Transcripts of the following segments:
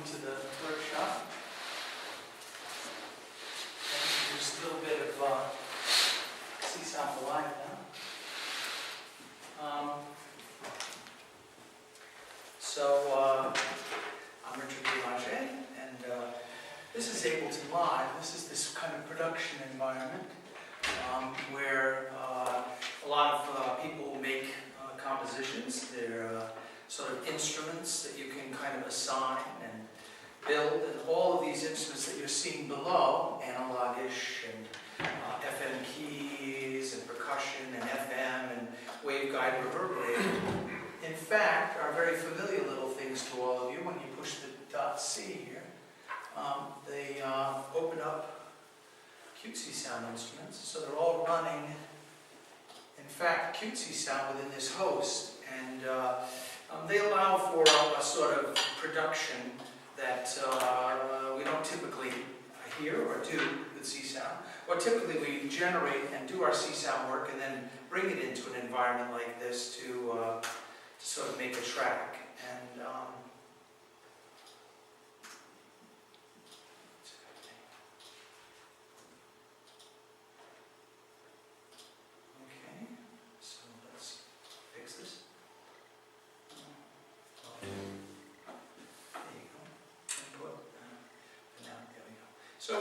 to the workshop. And just a little bit of CsoundForLive now. I'm Richard Boulanger, and this is Ableton Live. This is this kind of production environment where a lot of people make compositions. They're sort of instruments that you can kind of assign and build, and all of these instruments that you're seeing below, analogish and FM keys and percussion and FM and waveguide reverberator, in fact, are very familiar little things to all of you. When you push the .C here, they open up cutesy sound instruments, so they're all running, in fact, cutesy sound within this host, and they allow for a sort of production that we don't typically hear or do with csound. Or typically we generate and do our csound work and then bring it into an environment like this to sort of make a track. And okay, so let's fix this. There you go. Input. And now, there we go. So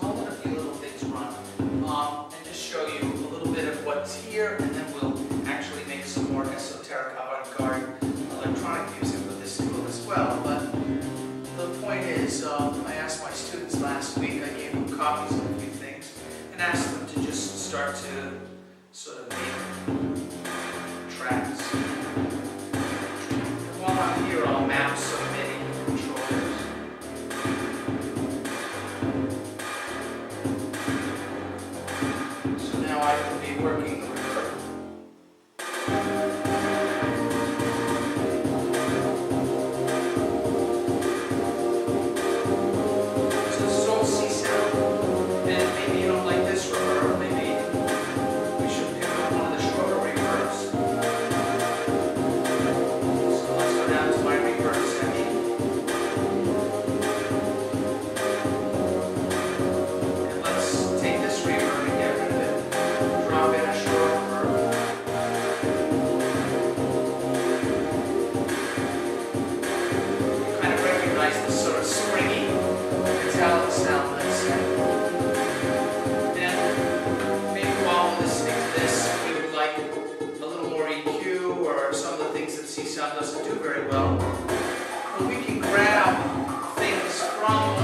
I'll let a few little things run and just show you a little bit of what's here, and then we'll actually make some more esoteric avant-garde electronic music with this tool as well. But the point is, I asked my students last week, I gave them copies of a few things, and asked them to just start to sort of make tracks. And while I'm here, I'll map some MIDI controllers. So now I will be working the reverb. So this is all C sound, and maybe you don't like this reverb. Maybe we should pick up one of the shorter reverbs. So let's go down to my reverb section. And let's take this reverb and get rid of it. Drop in a short reverb. You kind of recognize this sort of springy metallic sound, let's say. And maybe while listening to this, we would like a little more EQ or some of the things that csound doesn't do very well. But we can grab things from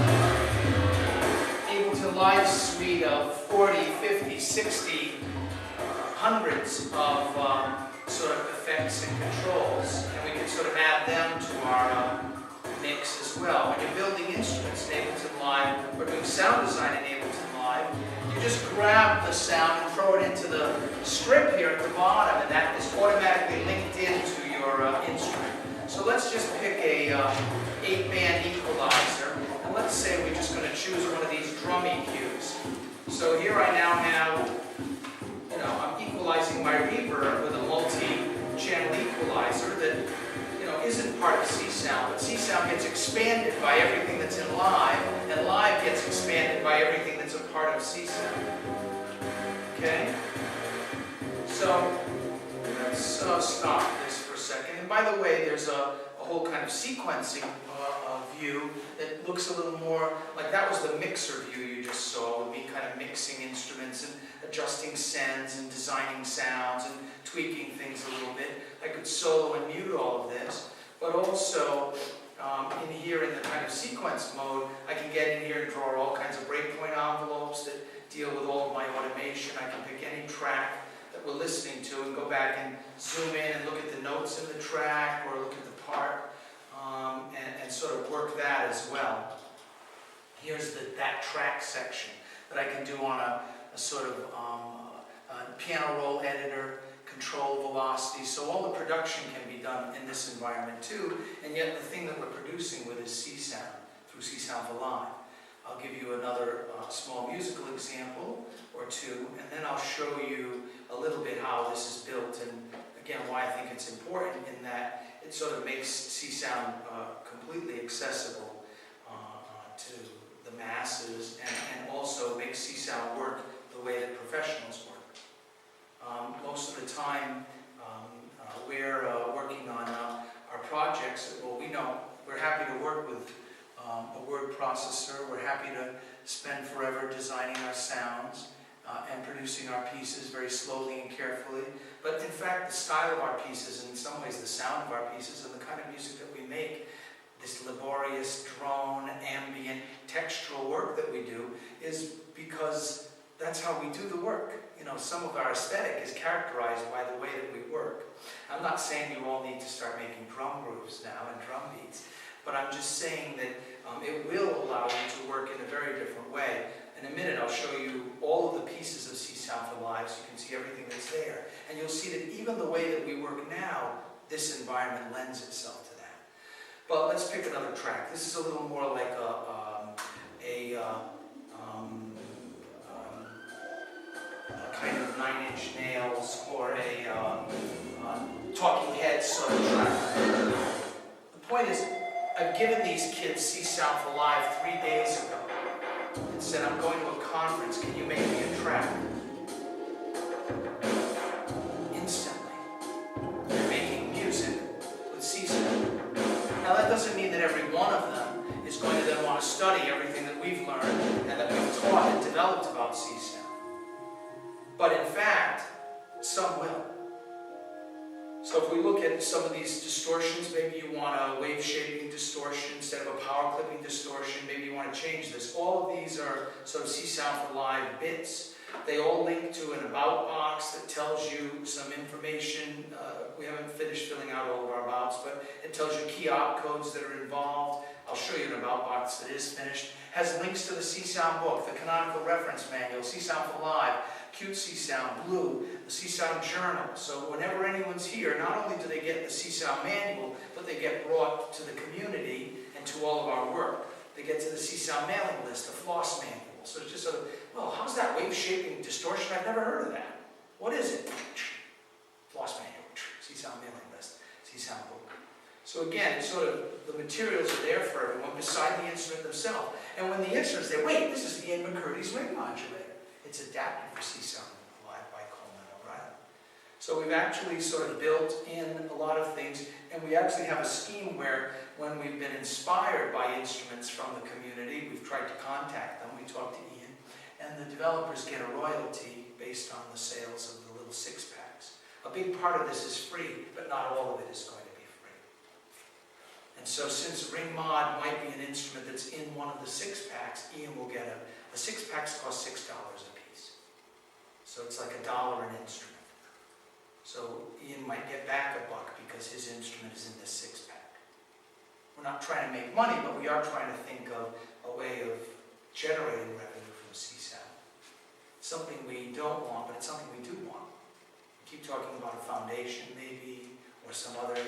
Ableton Live suite of 40, 50, 60, hundreds of sort of effects and controls, and we can sort of add them to our mix as well. When you're building instruments in Ableton Live, or doing sound design in Ableton Live, you just grab the sound and throw it into the strip here at the bottom, and that is automatically linked into your instrument. So let's just pick a 8-band equalizer, and let's say we're just going to choose one of these drum EQs. So here I now have, I'm equalizing my reverb with a multi-channel equalizer that, isn't part of csound, but csound gets expanded by everything that's in Live, and Live gets expanded by everything that's a part of csound. Okay? So let's stop this for a second. And by the way, there's a whole kind of sequencing view that looks a little more like that was the mixer view you just saw, with me kind of mixing instruments and adjusting sends and designing sounds and tweaking things a little bit. I could solo and mute all of this, but also in here in the kind of sequence mode, I can get in here and draw all kinds of breakpoint envelopes that deal with all of my automation. I can pick any track that we're listening to and go back and zoom in and look at the notes in the track or look at the part and sort of work that as well. Here's that track section that I can do on a sort of a piano roll editor, control velocity, so all the production can be done in this environment too, and yet the thing that we're producing with is csound through CsoundForLive. I'll give you another small musical example or two, and then I'll show you a little bit how this is built, and again why I think it's important in that it sort of makes csound completely accessible to the masses, and also makes csound work the way that professionals work. Most of the time, we're working on our projects. Well, we know we're happy to work with a word processor. We're happy to spend forever designing our sounds and producing our pieces very slowly and carefully. But in fact, the style of our pieces, and in some ways the sound of our pieces, and the kind of music that we make, this laborious, drone, ambient, textural work that we do, is because that's how we do the work. You know, some of our aesthetic is characterized by the way that we work. I'm not saying you all need to start making drum grooves now and drum beats, but I'm just saying that it will allow you to work in a very different way. In a minute, I'll show you all of the pieces of CsoundForLive so you can see everything that's there. And you'll see that even the way that we work now, this environment lends itself to that. But let's pick another track. This is a little more like a kind of 9 Inch Nails or a Talking Heads sort of track. The point is, I've given these kids CsoundForLive 3 days ago and said, I'm going to a conference, can you make me a track? Instantly, they're making music with csound. Now that doesn't mean that every one of them is going to then want to study everything that we've learned and that we've taught and developed about csound. But in fact, some will. So if we look at some of these distortions, maybe you want a wave shaping distortion instead of a power clipping distortion, maybe you want to change this. All of these are sort of CsoundForLive bits. They all link to an about box that tells you some information. We haven't finished filling out all of our abouts, but it tells you key opcodes that are involved. I'll show you an about box that is finished. Has links to the csound book, the canonical reference manual, CsoundForLive, Cute csound, Blue, the csound journal. So whenever anyone's here, not only do they get the csound manual, but they get brought to the community and to all of our work. They get to the csound mailing list, the floss manual. So it's just sort of, well, how's that wave shaping distortion? I've never heard of that. What is it? Floss manual, csound mailing list, csound book. So again, it's sort of, the materials are there for everyone beside the instrument themselves. And when the instrument's there, wait, this is Ian McCurdy's ring modulator. It's adapted for CsoundForLive by Coleman O'Brien. So we've actually sort of built in a lot of things, and we actually have a scheme where when we've been inspired by instruments from the community, we've tried to contact them, we talk to Ian, and the developers get a royalty based on the sales of the little 6-packs. A big part of this is free, but not all of it is going to be free. And so since ring mod might be an instrument that's in one of the 6-packs, Ian will get the 6-packs cost $6 a piece. So it's like $1 an instrument. So Ian might get back $1 because his instrument is in this 6-pack. We're not trying to make money, but we are trying to think of a way of generating revenue from csound. Something we don't want, but it's something we do want. We keep talking about a foundation maybe, or some other,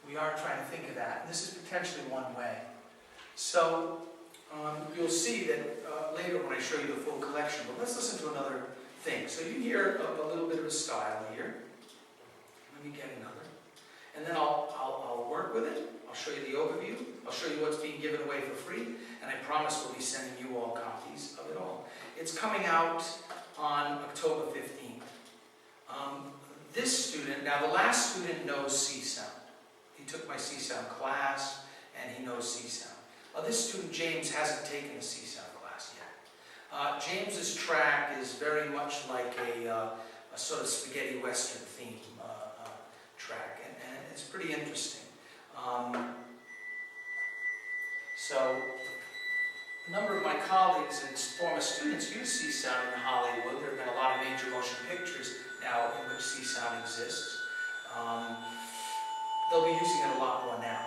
we are trying to think of that. And this is potentially one way. So you'll see that later when I show you the full collection, but let's listen to another thing. So you hear a little bit of a style here. Let me get another. And then I'll work with it. I'll show you the overview. I'll show you what's being given away for free. And I promise we'll be sending you all copies of it all. It's coming out on October 15th. This student, now the last student knows csound. He took my csound class and he knows csound. This student, James, hasn't taken a csound class yet. James's track is very much like a sort of spaghetti western theme track, and it's pretty interesting. So a number of my colleagues and former students use csound in Hollywood. There have been a lot of major motion pictures now in which csound exists. They'll be using it a lot more now.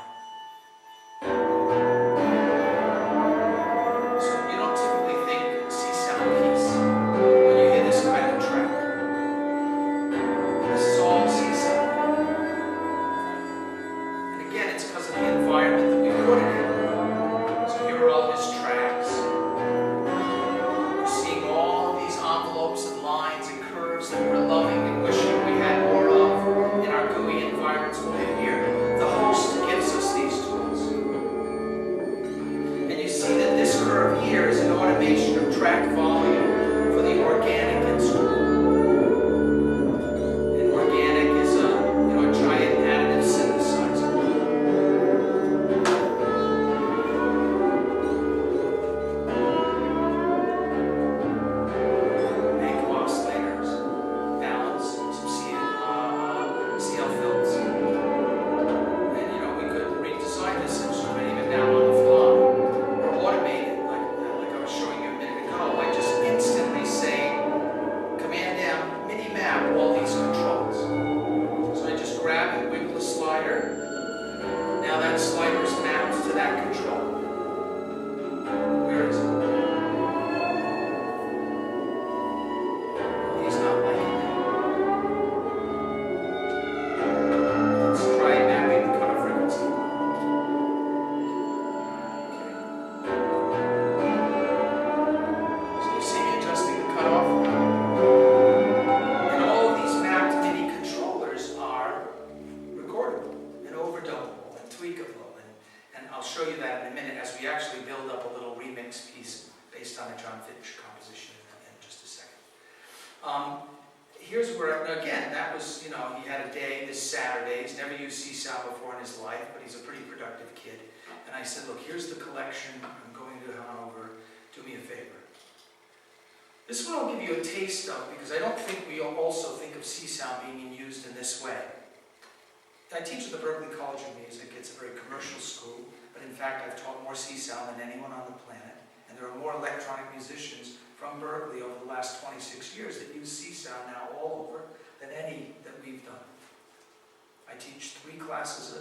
slider. Now that slider is mapped to that control. Where is it? He's not liking that. Let's try mapping the cutoff frequency. Okay. So you see me adjusting the cutoff? And all of these mapped MIDI controllers are recordable and overdubbable and tweakable. And I'll show you that in a minute as we actually build up a little remix piece based on a John Fitch composition in just a second. Here's where, again, that was, he had a day this Saturday. He's never used csound before in his life, but he's a pretty productive kid. And I said, look, here's the collection. I'm going to Hanover. Do me a favor. This one I'll give you a taste of because I don't think we also think of csound being used in this way. I teach at the Berklee College of Music. It's a very commercial school, but in fact I've taught more csound than anyone on the planet, and there are more electronic musicians from Berklee over the last 26 years that use csound now all over than any that we've done. I teach 3 classes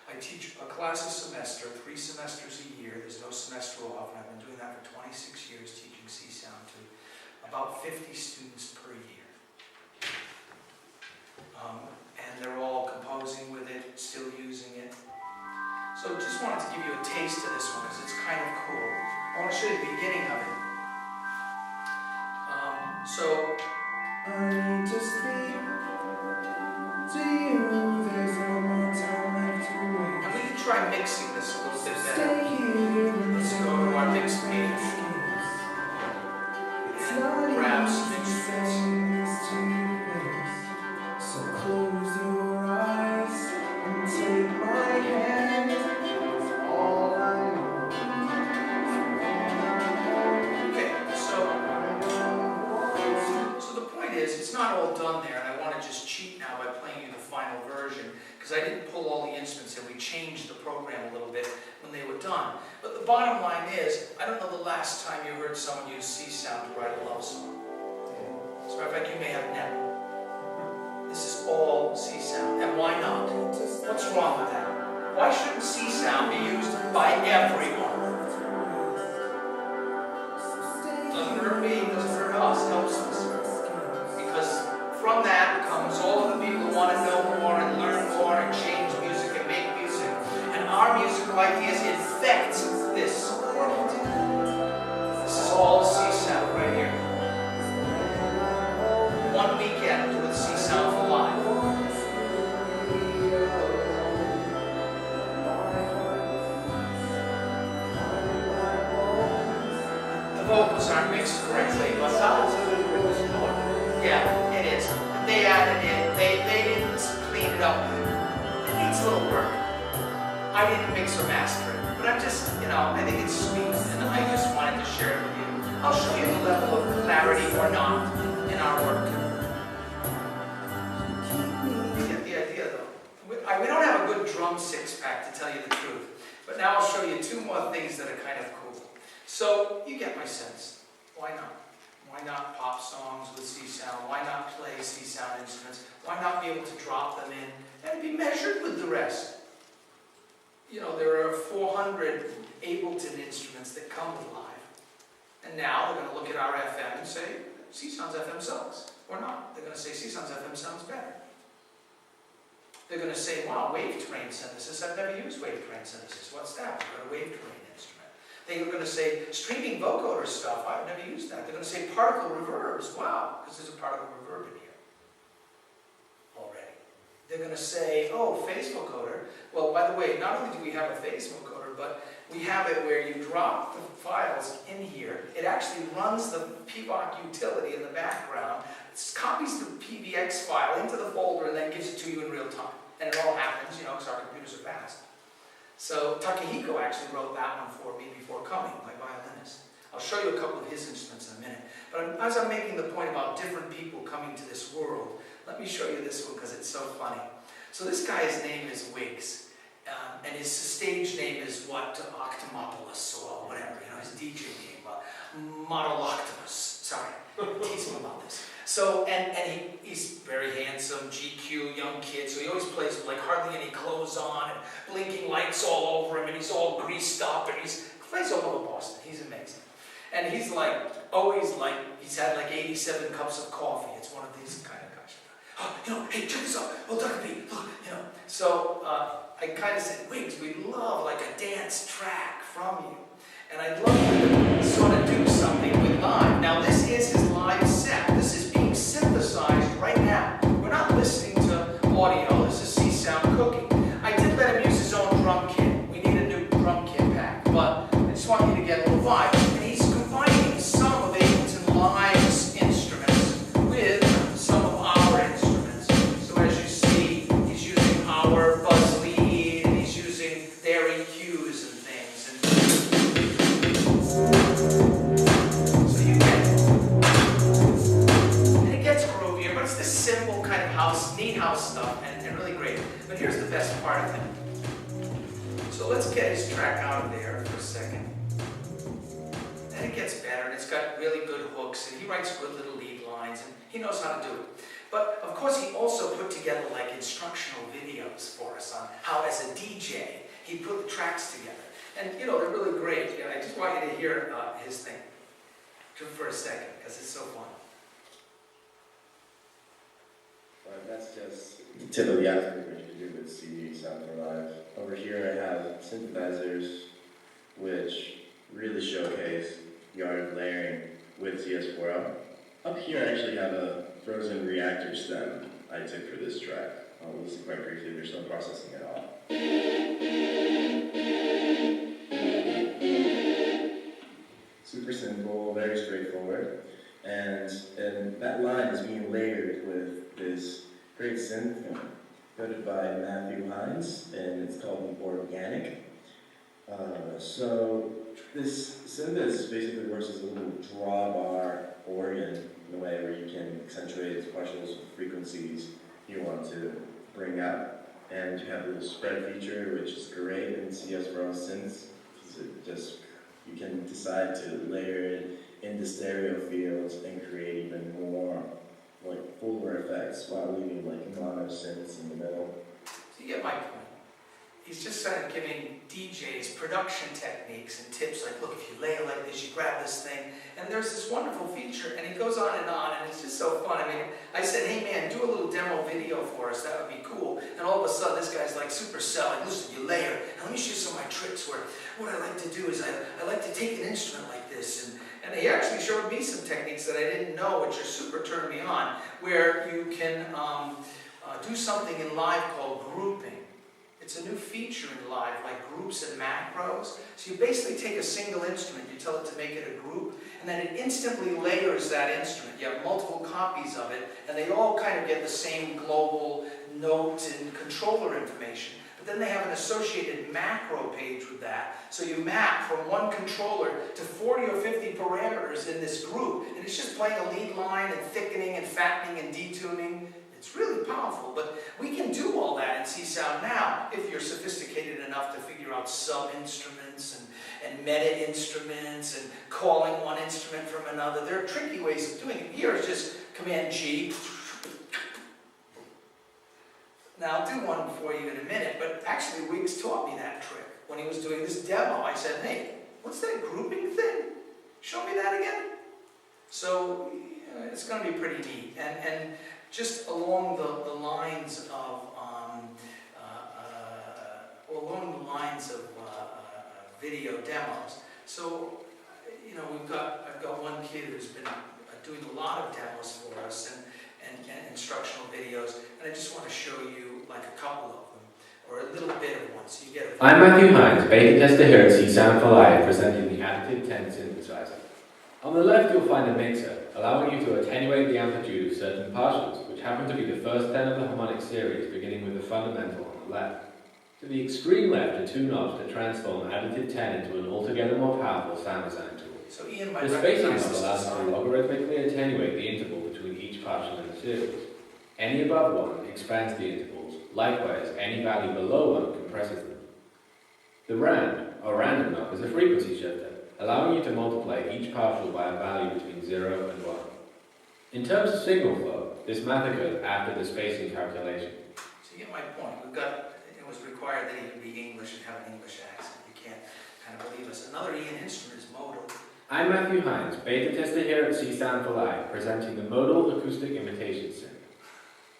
I teach a class a semester, 3 semesters a year. There's no semester off, and I've been doing that for 26 years, teaching csound to about 50 students per year. And they're all composing with it, still using it. So just wanted to give you a taste of this one because it's kind of cool. I want to show you the beginning of it. I need to speak to you. There's no more time left to wait. And we can try mixing this a little bit better. Let's go to our mix page. And grab some instruments. So close your eyes and take my hand. All I know. Okay, so the point is, it's not all done there, and I want to just cheat now by playing you the final version, because I didn't pull all the instruments and we changed the program a little bit when they were done. But the bottom line is, I don't know the last time you heard someone use csound to write a love song. As a matter of fact, you may have never. This is all csound, and why not? What's wrong with that? Why shouldn't csound be used by everyone? Doesn't hurt me, doesn't hurt us, helps us. Because from that comes all of the people who want to know more and learn more and change music and make music. And our musical ideas infect this world. This is all csound right here. One weekend with CsoundForLive. The vocals aren't mixed correctly, but yeah, it is. They added it. They didn't clean it up. It needs a little work. I didn't mix or master it, but I'm just, I think it's sweet, and I just wanted to share it with you. I'll show you the level of clarity or not in our work. We don't have a good drum six-pack to tell you the truth, but now I'll show you 2 more things that are kind of cool. So, you get my sense. Why not? Why not pop songs with csound? Why not play csound instruments? Why not be able to drop them in and be measured with the rest? There are 400 Ableton instruments that come with Live. And now they're going to look at our FM and say, csound's FM sucks. Or not. They're going to say, csound's FM sounds better. They're going to say, wow, wave train synthesis. I've never used wave train synthesis. What's that? We've got a wave train instrument. They're going to say, streaming vocoder stuff. I've never used that. They're going to say, particle reverbs. Wow, because there's a particle reverb in here already. They're going to say, oh, phase vocoder. Well, by the way, not only do we have a phase vocoder, but we have it where you drop the files in here. It actually runs the PVOC utility in the background, copies the PVX file into the folder, and then gives it to you in real time. And it all happens, because our computers are fast. So Takahiko actually wrote that one for me before coming, my violinist. I'll show you a couple of his instruments in a minute. But as I'm making the point about different people coming to this world, let me show you this one because it's so funny. So this guy's name is Wiggs, and his stage name is Octomopoulos or whatever, his DJ name, Modeloctopus. Sorry, tease him about this. So, and he's very handsome, GQ, young kid, so he always plays with like hardly any clothes on, and blinking lights all over him, and he's all greased up, and he plays all over Boston. He's amazing. And he's like, always like, he's had like 87 cups of coffee. It's one of these kind of guys. Oh, you know, hey, check this out. Oh, Dr. B, look, you know. So I kind of said, Wiggs, we'd love like a dance track from you. And I'd love you to sort of do something with live. Now, this is his live set. This is being synthesized right now. We're not listening to audio. This is csound cooking. I did let him use his own drum kit. We need a new drum kit pack. But I just want you to get a little vibe. And he's combining some of Ableton Live's instruments with some of our instruments. So as you see, he's using our buzz lead, and he's using their EQs and things. And so you get, and it gets groovier, but it's this simple kind of house, neat house stuff, and really great. But here's the best part of it. So let's get his track out of there for a second. Then it gets better, and it's got really good hooks, and he writes good little lead lines, and he knows how to do it. But of course, he also put together like instructional videos for us on how, as a DJ, he put the tracks together. And you know, they're really great. And I just want you to hear his thing for a second, because it's so fun. That's just the tip of the iceberg, which you do with CsoundForLive. Over here I have synthesizers, which really showcase yard layering with CS4L. Up here I actually have a frozen reactor stem I took for this track. I'll listen quite briefly, there's no processing at all. Super simple, very straightforward. And that line is being layered with this great synth coded by Matthew Hines, and it's called Organic. So this synth basically works as a little drawbar organ in a way where you can accentuate partials of frequencies you want to bring out. And you have a little spread feature, which is great in CS4L synths. You can decide to layer it into stereo fields and create even more like fuller effects while leaving like mono synths in the middle. So you get my point. He's just sort of giving DJs production techniques and tips like, look, if you layer like this, you grab this thing, and there's this wonderful feature, and he goes on, and it's just so fun. I mean, I said, hey man, do a little demo video for us, that would be cool. And all of a sudden, this guy's like super selling, listen, you layer, and let me show you some of my tricks where what I like to do is I like to take an instrument like this, and he actually showed me some techniques that I didn't know, which are super turned me on, where you can do something in live called grouping. It's a new feature in live, like groups and macros. So you basically take a single instrument, you tell it to make it a group, and then it instantly layers that instrument. You have multiple copies of it, and they all kind of get the same global note and controller information. But then they have an associated macro page with that. So you map from one controller to 40 or 50 parameters in this group, and it's just playing a lead line and thickening and fattening and detuning. It's really powerful, but we can do all that in csound now if you're sophisticated enough to figure out sub-instruments and meta-instruments and calling one instrument from another. There are tricky ways of doing it. Here it's just Command G. Now I'll do one for you in a minute, but actually Wiggs taught me that trick. When he was doing this demo, I said, hey, what's that grouping thing? Show me that again. So it's going to be pretty neat. And just along the lines of video demos. So you know, I've got one kid who's been doing a lot of demos for us and instructional videos, and I just want to show you like a couple of them or a little bit of one, so you get a. I'm Matthew Hines, beta tester here at CsoundForLive, presenting the additive 10 synthesizer. On the left you'll find a mixer, allowing you to attenuate the amplitude of certain partials, which happen to be the first 10 of the harmonic series, beginning with the fundamental on the left. To the extreme left are two knobs that transform additive 10 into an altogether more powerful sound design tool. So Ian, the spacing knob allows us to logarithmically attenuate the interval between each partial in the series. Any above 1 expands the intervals, likewise any value below 1 compresses them. The rand, or random knob, is a frequency shifter, allowing you to multiply each partial by a value between 0 and 1. In terms of signal flow, this math occurs after the spacing calculation. So you get my point. It was required that he be English and have an English accent. You can't kind of believe us. Another Ian instrument is modal. I'm Matthew Hines, beta tester here at CsoundForLive, presenting the modal acoustic imitation synth.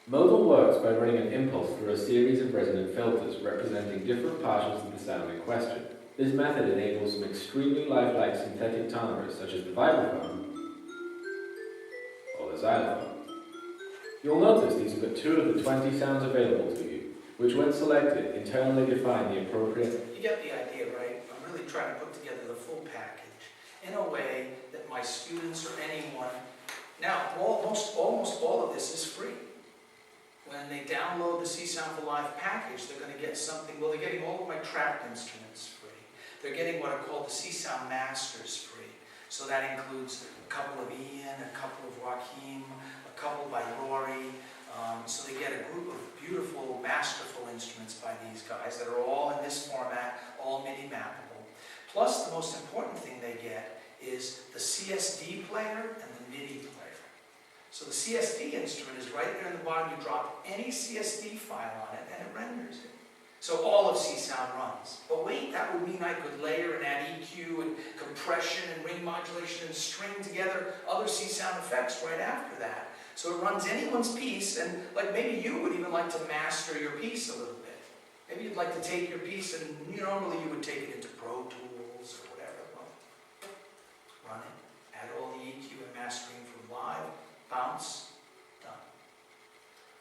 Modal works by running an impulse through a series of resonant filters representing different partials of the sound in question. This method enables some extremely lifelike synthetic timbres such as the vibraphone or the xylophone. You'll notice these have got 2 of the 20 sounds available to you, which when selected internally define the appropriate. You get the idea, right? I'm really trying to put together the full package in a way that my students or anyone, now almost all of this is free. When they download the CsoundForLive package, they're going to get something, well, they're getting all of my tracked instruments free. They're getting what are called the CSound Masters free. So that includes a couple of Ian, a couple of Joaquin, a couple by Rory. So they get a group of beautiful, masterful instruments by these guys that are all in this format, all MIDI mappable. Plus, the most important thing they get is the CSD player and the MIDI player. So the CSD instrument is right there in the bottom. You drop any CSD file on it and it renders it. So all of CSound runs. But wait, that would mean I could layer and add EQ and compression and ring modulation and string together other CSound effects right after that. So it runs anyone's piece, and like maybe you would even like to master your piece a little bit. Maybe you'd like to take your piece and normally you would take it into Pro Tools or whatever. Well, run it, add all the EQ and mastering from live. Bounce, done.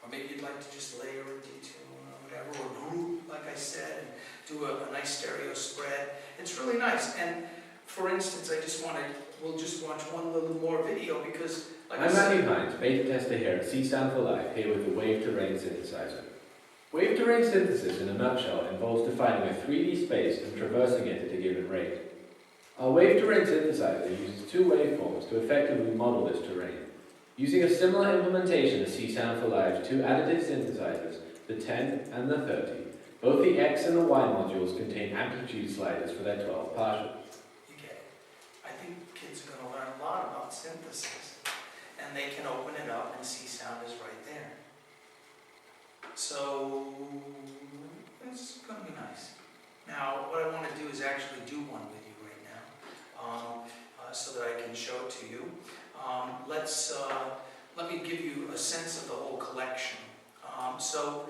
Or maybe you'd like to just layer a detune or whatever, or group, like I said, and do a nice stereo spread. It's really nice. And for instance, we'll just watch one little more video because, like I'm Matthew Hines, beta tester here at CsoundForLive, here with the Wave Terrain synthesizer. Wave terrain synthesis, in a nutshell, involves defining a 3D space and traversing it at a given rate. Our Wave Terrain synthesizer uses 2 waveforms to effectively model this terrain. Using a similar implementation as CsoundForLive's 2 additive synthesizers, the 10 and the 30, both the X and the Y modules contain amplitude sliders for their 12 partials. you get it. I think kids are going to learn a lot about synthesis, and they can open it up and CSound is right there. So it's going to be nice. Now, what I want to do is actually do one with you right now, so that I can show it to you. Let me give you a sense of the whole collection. So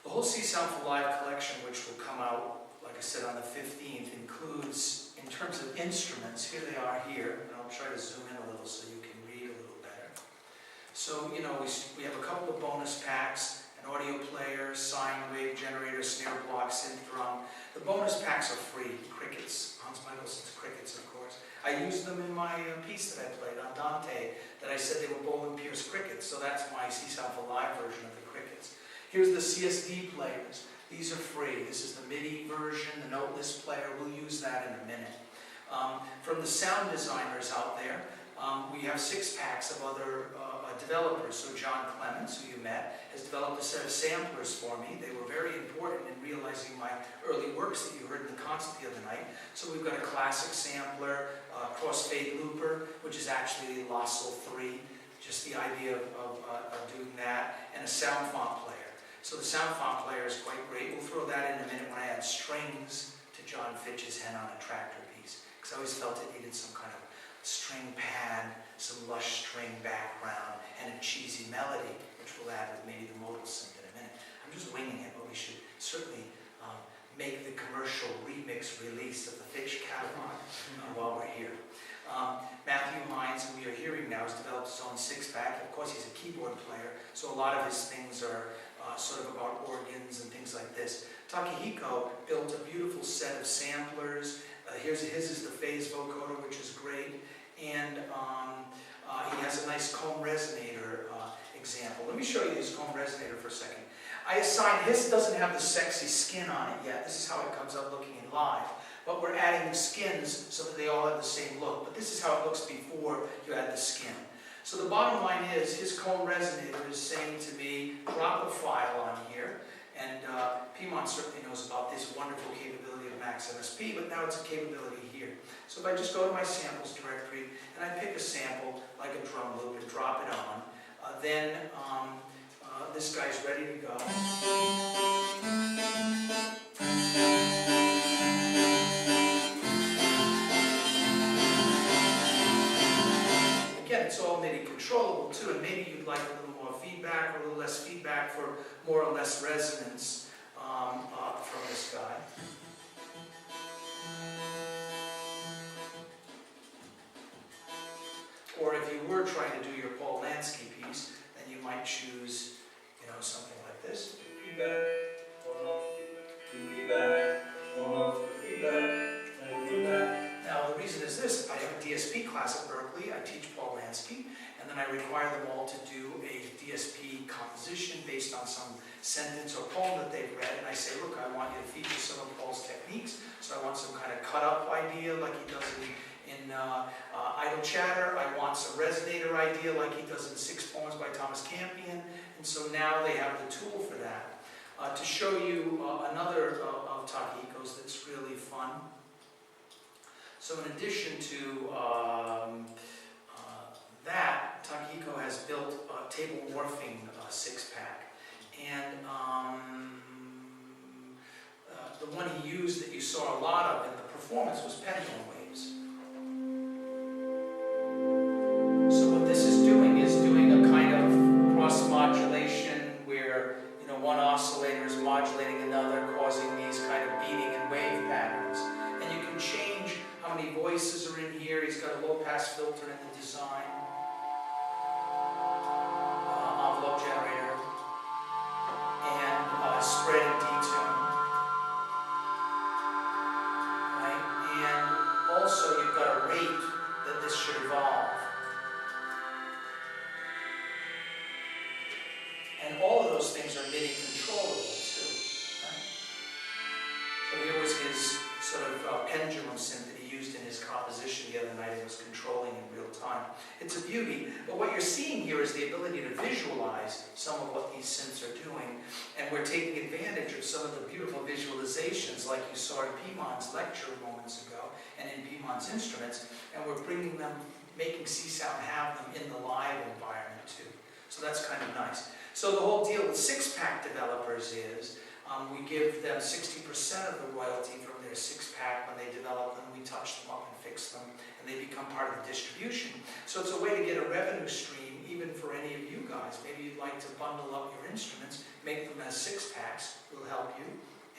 the whole CsoundForLive collection, which will come out, like I said, on the 15th, includes, in terms of instruments, here they are here, and I'll try to zoom in a little so you can read a little better. So, you know, we have a couple of bonus packs, an audio player, sine wave generator, snare block, synth drum. The bonus packs are free, crickets, Hans Michelson's crickets, of course. I used them in my piece that I played on Dante, that I said they were Boland Pierce crickets, so that's my CsoundForLive version of the crickets. Here's the CSD players. These are free. This is the MIDI version, the noteless player. We'll use that in a minute. From the sound designers out there, we have 6 packs of other developers. So John Clements, who you met, has developed a set of samplers for me. They were very important in realizing my early works that you heard in the concert the other night. So we've got a classic sampler, crossfade looper, which is actually Lossel 3, just the idea of doing that, and a sound font player. So the sound font player is quite great. We'll throw that in a minute when I add strings to John Fitch's Hen on a Tractor piece, because I always felt it needed some kind of string pad, some lush string background, and a cheesy melody, which we'll add with maybe the modal synth in a minute. I'm just winging it, but we should certainly make the commercial remix release of the Fitch catalog while we're here. Matthew Hines, who we are hearing now, has developed his own 6-pack. Of course, he's a keyboard player, so a lot of his things are sort of about organs and things like this. Takehiko built a beautiful set of samplers. His is the phase vocoder, which is great, and he has a nice comb resonator example. Let me show you his comb resonator for a second. I assign his doesn't have the sexy skin on it yet. This is how it comes up looking in live. But we're adding the skins so that they all have the same look. But this is how it looks before you add the skin. So the bottom line is, his comb resonator is saying to me, drop a file on here. And Piedmont certainly knows about this wonderful capability of Max MSP, but now it's a capability here. So So if I just go to my samples directory and I pick a sample like a drum loop and drop it on, then this guy's ready to go. Again, it's all MIDI controllable too, and maybe you'd like a little more feedback or a little less feedback for more or less resonance from this guy. Or if you were trying to do your Paul Lansky piece, then you might choose, something like this. Now the reason is this: I have a DSP class at Berkeley. I teach Paul Lansky, and then I require them all to do a DSP composition based on some sentence or poem that they've read. And I say, look, I want you to feature some of Paul's techniques. So I want some kind of cut-up idea like he does in Idle Chatter. I want some resonator idea like he does in 6 Poems by Thomas Campion. And so now they have the tool for that. To show you another of Takehiko's that's really fun. So in addition to that, Takehiko has built a table morphing 6-pack. And the one he used that you saw a lot of in the performance was pendulum waves. So what this is doing a kind of cross-modulation where one oscillator is modulating another, causing these kind of beating and wave patterns. And you can change how many voices are in here. He's got a low-pass filter in the design. Envelope generator. And spread and detune. Right? And also you've got a rate that this should evolve. And all of those things are MIDI controllable too. Right? So here was his sort of pendulum synth that he used in his composition the other night. It was controlling in real time. It's a beauty, but what you're seeing here is the ability to visualize some of what these synths are doing, and we're taking advantage of some of the beautiful visualizations like you saw in Pimon's lecture moments ago, and in Pimon's instruments, and we're bringing them, making CSound have them in the live environment too. So that's kind of nice. So the whole deal with 6-pack developers is we give them 60% of the royalty from their 6-pack when they develop them. We touch them up and fix them, and they become part of the distribution. So it's a way to get a revenue stream even for any of you guys. Maybe you'd like to bundle up your instruments, make them as 6-packs, will help you,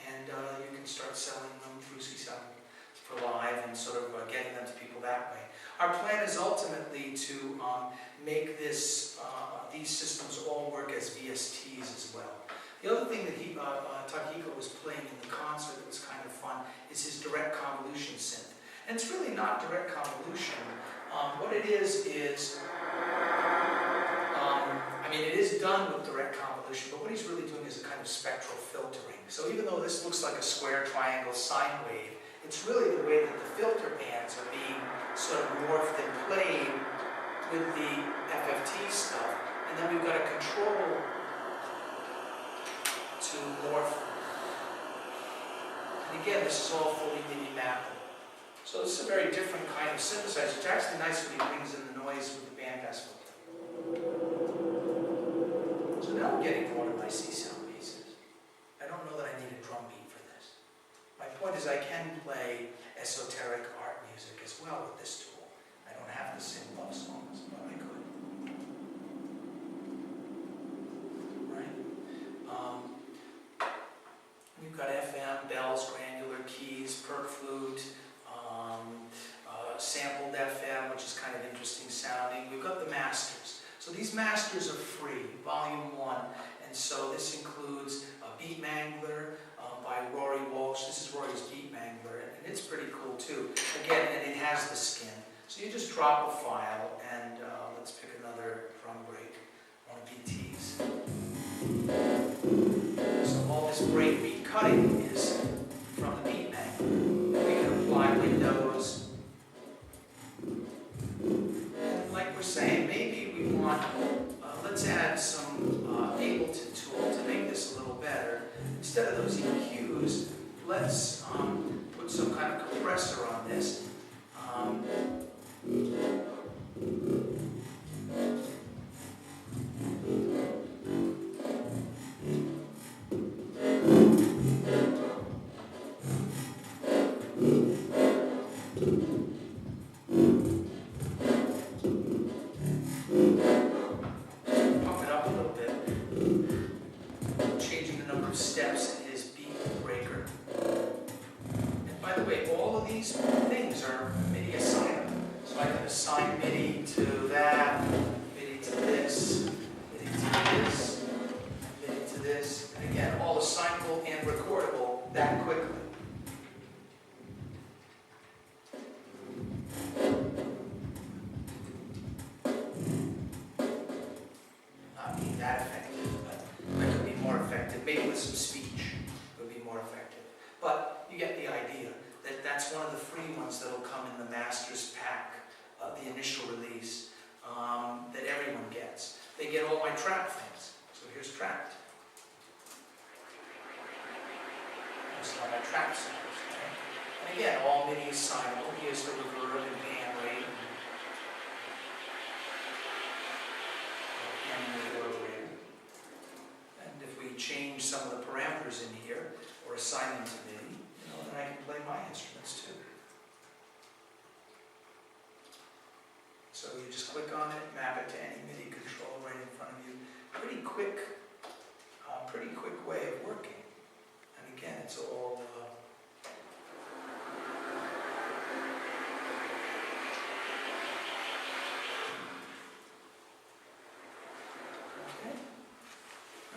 and you can start selling them through CsoundForLive and sort of getting them to people that way. Our plan is ultimately to make this, these systems all work as VSTs as well. The other thing that Takehiko was playing in the concert that was kind of fun is his direct convolution synth. And it's really not direct convolution. What it is, it is done with direct convolution, but what he's really doing is a kind of spectral filtering. So even though this looks like a square, triangle, sine wave, it's really the way that the filter bands are being sort of morphed and played with the FFT stuff. And then we've got a control to morph. And again, this is all fully MIDI mappable. So this is a very different kind of synthesizer. It's actually nice when he brings in the noise with the bandpass filter. So now I'm getting more to my CSound pieces. I don't know that I need a drum beat for this. My point is I can play esoteric art music as well with this tool. I don't have to sing love songs, but I could. Right? We've got FM, bells, granular keys, perk flute, sampled FM, which is kind of interesting sounding. We've got the masters. So these masters are free, volume 1. And so this includes a Beat Mangler by Rory Walsh. This is Rory's Beat Mangler, and it's pretty cool too. Again, and it has the skin. So you just drop a file, and let's pick another drum break on BTs. So all this breakbeat cutting is from the Beat Mangler. We can apply windows. And like we're saying, maybe we want, let's add some Ableton tool to make this a little better. Instead of those EQs, let's put some kind of compressor on this. that quickly. Not being that effective, but I could be more effective. Maybe with some speech, it would be more effective. But you get the idea that that's one of the free ones that'll come in the master's pack, the initial release, that everyone gets. They get all my trap things. So here's trapped. Here's all my trap sounds. Okay? And again, all MIDI assignable. Here's the reverb and pan rate. And if we change some of the parameters in here, or assign them to MIDI, then I can play my instruments too. So you just click on it, map it to any MIDI control right in front of you. Pretty quick way of working. And again, it's all okay.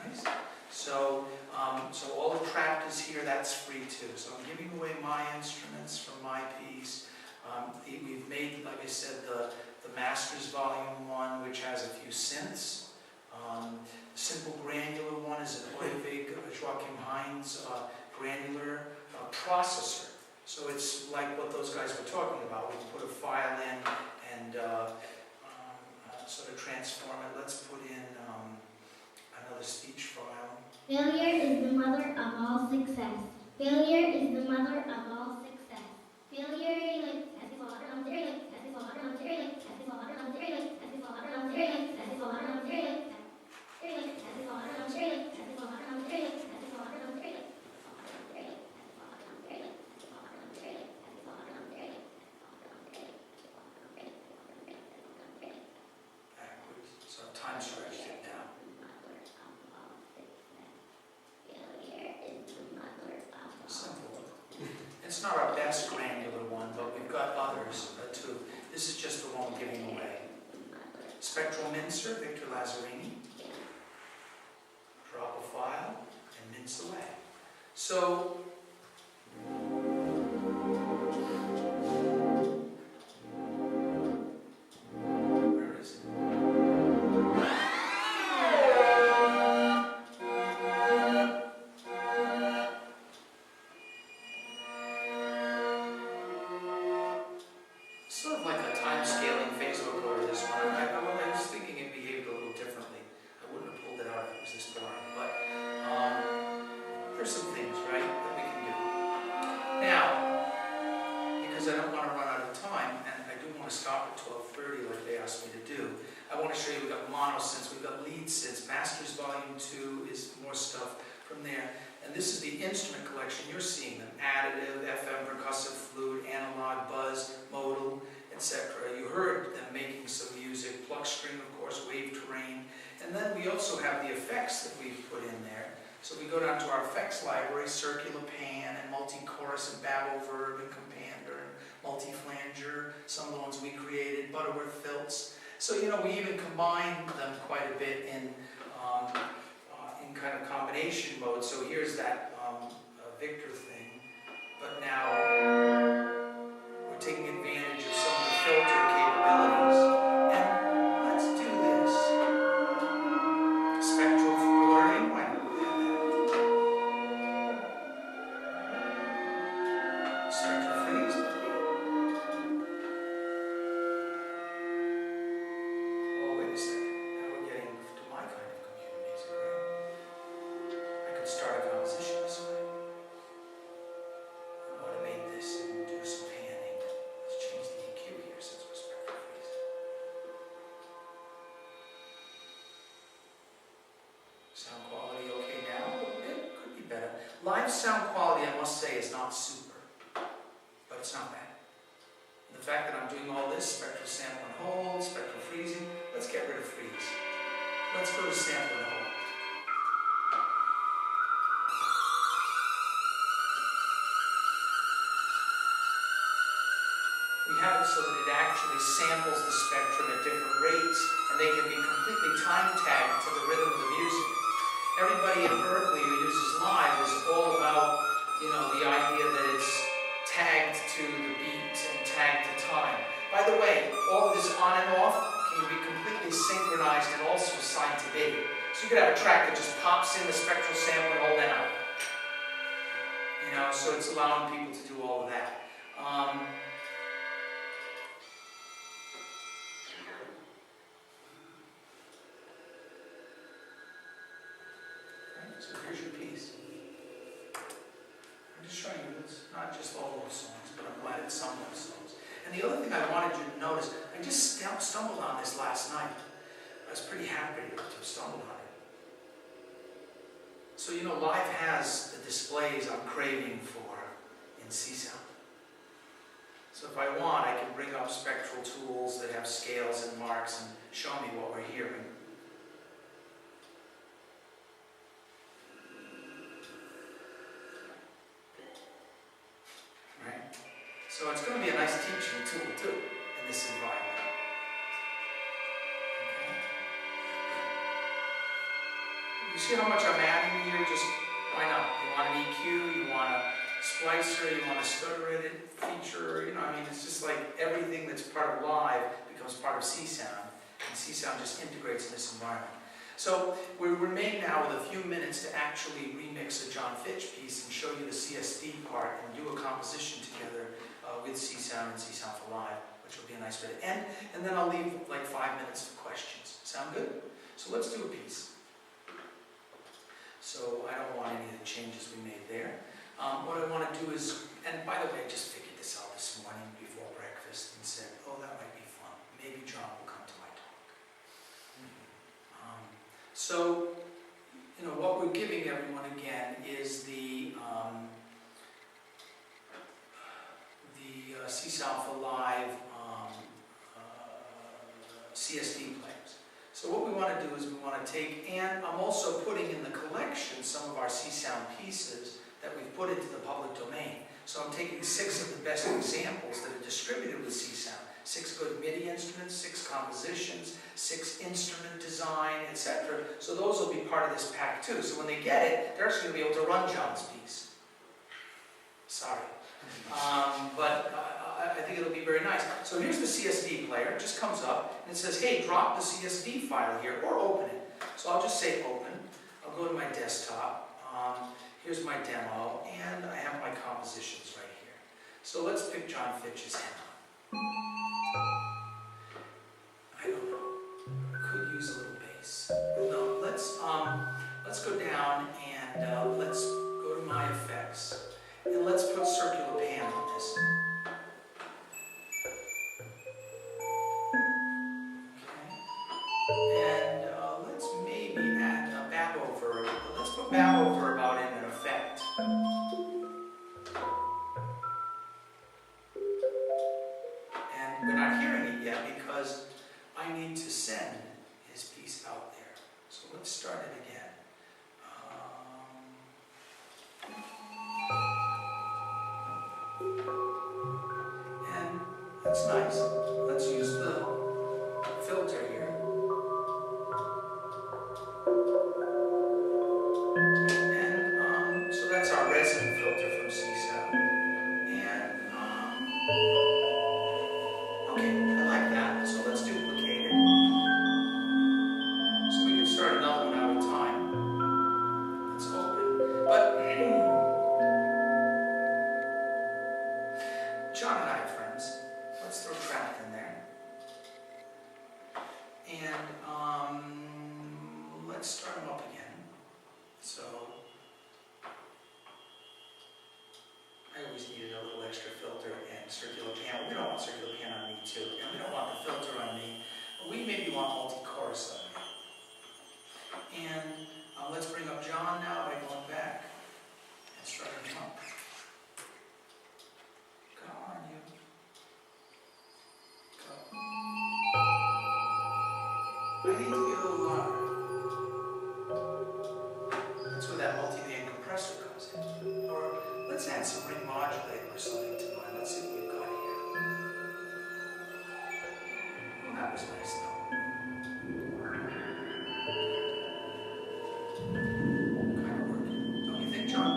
Nice. So all the trapped is here. That's free too. So I'm giving away my instruments from my piece. We've made, like I said, the Masters Volume 1, which has a few synths. The simple granular one is an Oivig Joachim Heinz granular processor. So it's like what those guys were talking about. We can put a file in and sort of transform it. Let's put in another speech file. Failure is the mother of all success. Failure is the mother of all success. Failure like So time stretched it now. Simple. It's not our best granular one, but we've got others too. This is just the one we're giving away. Spectral mincer, Victor Lazzarini. Drop a file and mince away. So where is it? Sort of like a time scaling phase recorder, this one. I was thinking it behaved a little differently. I wouldn't have pulled it out if it was this boring. But there's some things, right, that we can do. Now, because I don't want to run out of time, and I do want to stop at 12:30 like they asked me to do, I want to show you we've got mono synths, we've got lead synths. Masters Volume 2 is more stuff from there. And this is the instrument collection. You're seeing them. Additive, FM, percussive, flute, analog, buzz, modal, etc. You heard them making some music. Pluck string, of course, wave terrain. And then we also have the effects that we've put in there. So we go down to our effects library, circular pan, and multi-chorus, and babble verb, and compander, and multi-flanger, some of the ones we created, Butterworth filts. So, we even combine them quite a bit in kind of combination mode. So here's that Victor thing, but now we're taking advantage of some of the filter capabilities. And let's do this. Spectral blurring, why not we have that? Spectral freeze. Oh, wait a second. Now we're getting to my kind of computer music, right? Start a composition this way. Automate this and do some panning. Let's change the EQ here since we're spectral freeze. Sound quality okay now? It could be better. Live sound quality, I must say, is not super, but it's not bad. And the fact that I'm doing all this, spectral sample and hold, spectral freezing, let's get rid of freeze. Let's go to sample and hold. We have it so that it actually samples the spectrum at different rates, and they can be completely time tagged to the rhythm of the music. Everybody in Berkeley who uses live is all about, side to be. So you could have a track that just pops in the spectral sample and all that out. You know, so it's allowing people to do all of that. So here's your piece. I'm just showing you it's not just all those songs, but I'm glad it's some of those songs. And the other thing I wanted you to notice, I just stumbled on this last night. I was pretty happy to have stumbled on it. So you know, Live has the displays I'm craving for in CSound. So if I want, I can bring up spectral tools that have scales and marks and show me what we're hearing. Right? So it's going to be a nice teaching tool too in this environment. You see how much I'm adding here? Just why not? You want an EQ, you want a splicer, you want a stutter edit feature, you know, I mean, it's just like everything that's part of Live becomes part of CSound, and CSound just integrates in this environment. So we remain now with a few minutes to actually remix a John Fitch piece and show you the CSD part and do a composition together with CSound and CsoundForLive, which will be a nice way to end. And then I'll leave like 5 minutes for questions. Sound good? So let's do a piece. So I don't want any of the changes we made there. What I want to do is, and by the way, I just figured this out this morning before breakfast and said, oh, that might be fun. Maybe John will come to my talk. So, you know, what we're giving everyone again is the CsoundForLive CSD players. So what we want to do is we want to take, and I'm also putting in the collection some of our CSound pieces that we've put into the public domain. So I'm taking 6 of the best examples that are distributed with CSound. 6 good MIDI instruments, 6 compositions, 6 instrument design, etc. So those will be part of this pack too. So when they get it, they're actually going to be able to run John's piece. Sorry. I think it'll be very nice. So here's the CSD player. It just comes up and it says, hey, drop the CSD file here or open it. So I'll just say open. I'll go to my desktop. Here's my demo, and I have my compositions right here. So let's pick John Fitch's Hannah. I don't know. Could use a little bass. No, let's go down and let's go to my effects, and let's put circular pan on this. And let's maybe add a bab over. Let's put bab over about in an effect. And we're not hearing it yet because I need to send his piece out there. So let's start it again. And that's nice. Let's use the filter here. And so that's our resin filter from CSound. And okay, I like that. So let's duplicate it. So we can start another one out of time. Let's open. But John and I are friends. Let's throw Trapped in there. And let's start them up again. So I always needed a little extra filter and circular pan. We don't want circular pan on me too, and we don't want the filter on me. But we maybe want multi-chorus on me. And let's bring up John now by going back and starting him up. Come on, you. Go. I need to be a little louder. That's where that multi-band compressor comes in. Or let's add some ring modulator or something to mine. Let's see what we've got here. Well, that was nice though. Kind of working. Don't you think, John?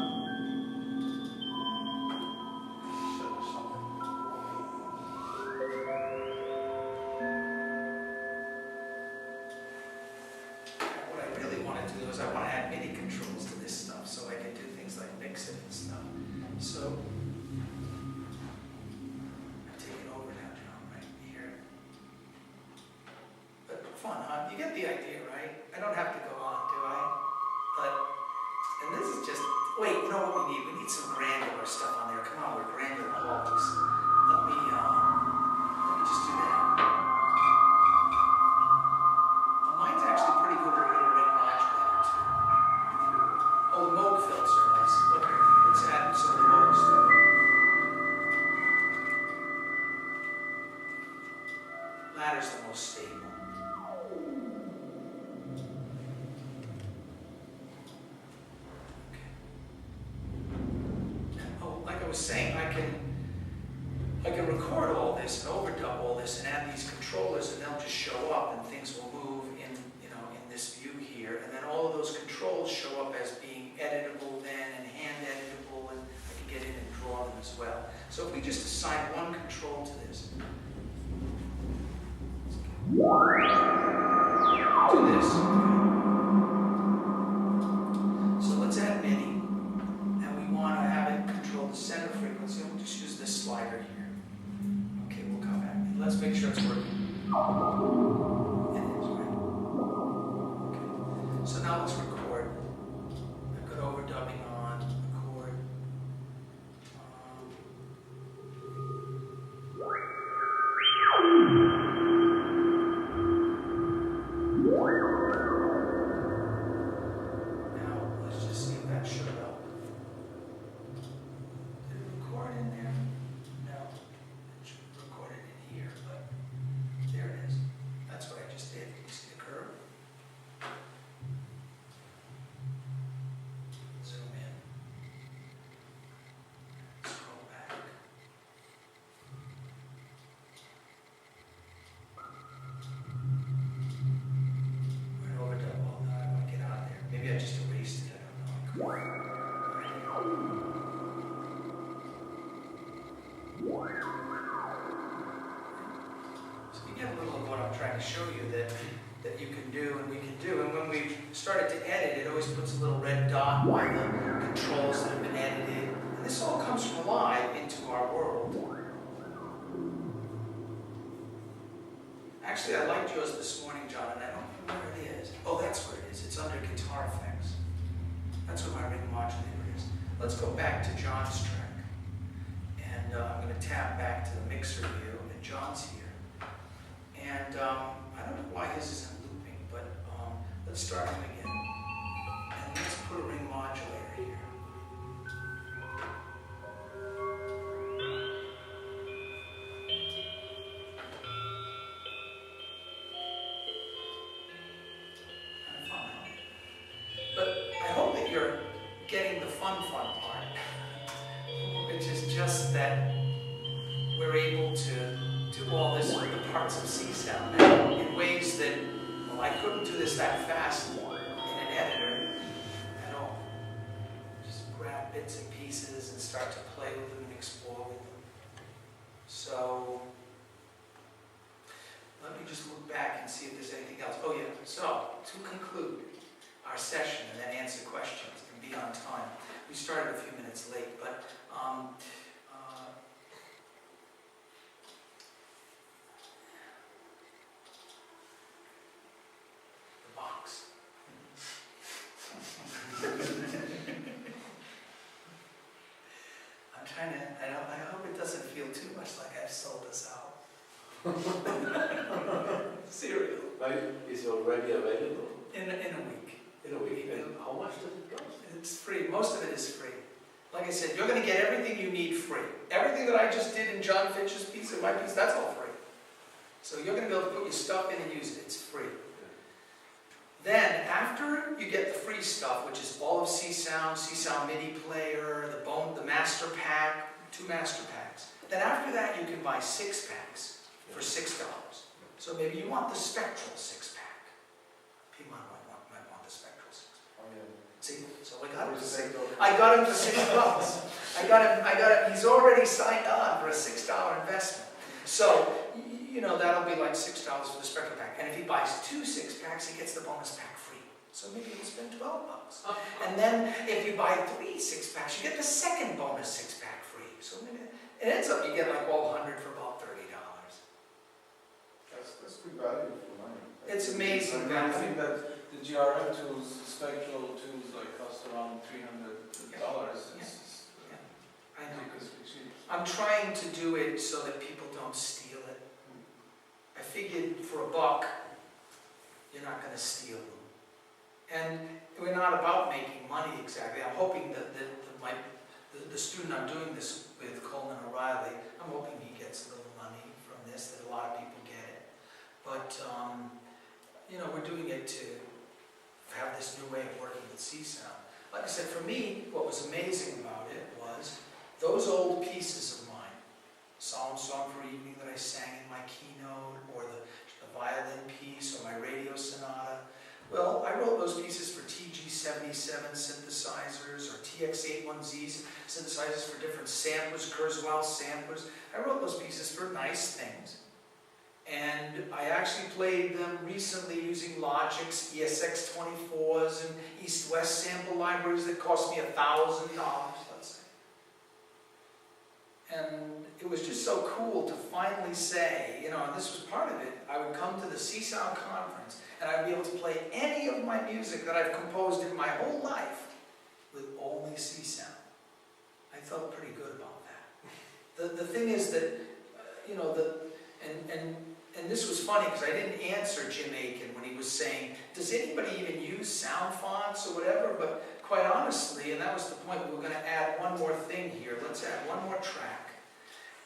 the idea, right? I don't have to go on, do I? But, and this is just, wait, you know what we need? We need some granular stuff on there. Come on, we're granular always. Let me just do that. Well, mine's actually pretty good with a little red modulator too. Oh, the Moog fills are nice. Look, let's add some of the Moog stuff. Ladder's the most stable. Saying I can record all this and overdub all this and add these controllers, and they'll just show up and things will move in, you know, in this view here, and then all of those controls show up as being editable then and hand editable, and I can get in and draw them as well. So if we just assign one control to this, do this. So let's add MIDI. Want to have it control the center frequency. We'll just use this slider here. Okay, we'll come back. Let's make sure it's working. It is, right? Okay. So now let's record. I've got overdubbing on, record. Now, let's just see if that showed up. In there? No, it should be recorded in here, but there it is. That's what I just did. You see the curve? Zoom in. Scroll back. We're overdub. Well, no, I want to get out of there. Maybe I just erased it. I don't know. So you get a little of what I'm trying to show you that you can do and we can do. And when we started to edit, it always puts a little red dot by the controls that have been edited. And this all comes from live into our world. Actually, I liked yours this morning, John, and I don't know where it is. Oh, that's where it is. It's under guitar effects. That's where my ring modulator is. Let's go back to John's track. And I'm going to tap back to the mixer view, and John's here. And I don't know why his isn't looping, but let's start him again. And let's put a ring modulator here. Kind of fun, huh? But I hope that you're getting the fun part. Which is just that we're able to do all this with the parts of CSound now in ways that, well, I couldn't do this that fast in an editor at all. Just grab bits and pieces and start to play with them and explore with them. So, let me just look back and see if there's anything else. Oh yeah, so to conclude our session and then answer questions and be on time. We started a few minutes late, but the box. I'm trying to, I hope it doesn't feel too much like I've sold this out. Cereal. Right, is already available? In a week. In a week. And how much does it cost? It's free. Most of it is free. Like I said, you're going to get everything you need free. Everything that I just did in John Fitch's piece and my piece, that's all free. So you're going to be able to put your stuff in and use it. It's free. Then, after you get the free stuff, which is all of CSound MIDI player, the master pack, 2 master packs. Then after that, you can buy 6 packs for $6. So maybe you want the spectral 6-pack. People might want the spectral 6-pack. Oh, yeah. See, so I got him for $6. I got him for $6. I got him. He's already signed on for a $6 investment. So, you know, that'll be like $6 for the spectral pack. And if he buys 2 6-packs, he gets the bonus pack free. So maybe he'll spend $12. And then if you buy 3 6-packs, you get the second bonus 6-pack free. So maybe it ends up you get like all 100 for about $30. That's good value for money. It's amazing. I think that the GRM tools, the spectral tools, like cost around $300. I know. Ridiculously cheap. I'm trying to do it so that people don't steal it. I figured for $1, you're not going to steal them. And we're not about making money exactly. I'm hoping that the student I'm doing this with, Coleman O'Reilly, I'm hoping he gets a little money from this, that a lot of people get it. But, you know, we're doing it to have this new way of working with csound. Like I said, for me, what was amazing about it was those old pieces of mine, Solemn Song for Evening that I sang in my keynote, or the violin piece, or my radio sonata. Well, I wrote those pieces for TG77 synthesizers, or TX81Z synthesizers for different samplers, Kurzweil samplers. I wrote those pieces for nice things. And I actually played them recently using Logic's ESX24s and East-West sample libraries that cost me $1,000, let's say. And it was just so cool to finally say, you know, and this was part of it, I would come to the CSound conference and I'd be able to play any of my music that I've composed in my whole life with only CSound. I felt pretty good about that. The thing is that, you know, and this was funny because I didn't answer Jim Aiken when he was saying, does anybody even use sound fonts or whatever? But quite honestly, and that was the point, we were going to add one more thing here. Let's add one more track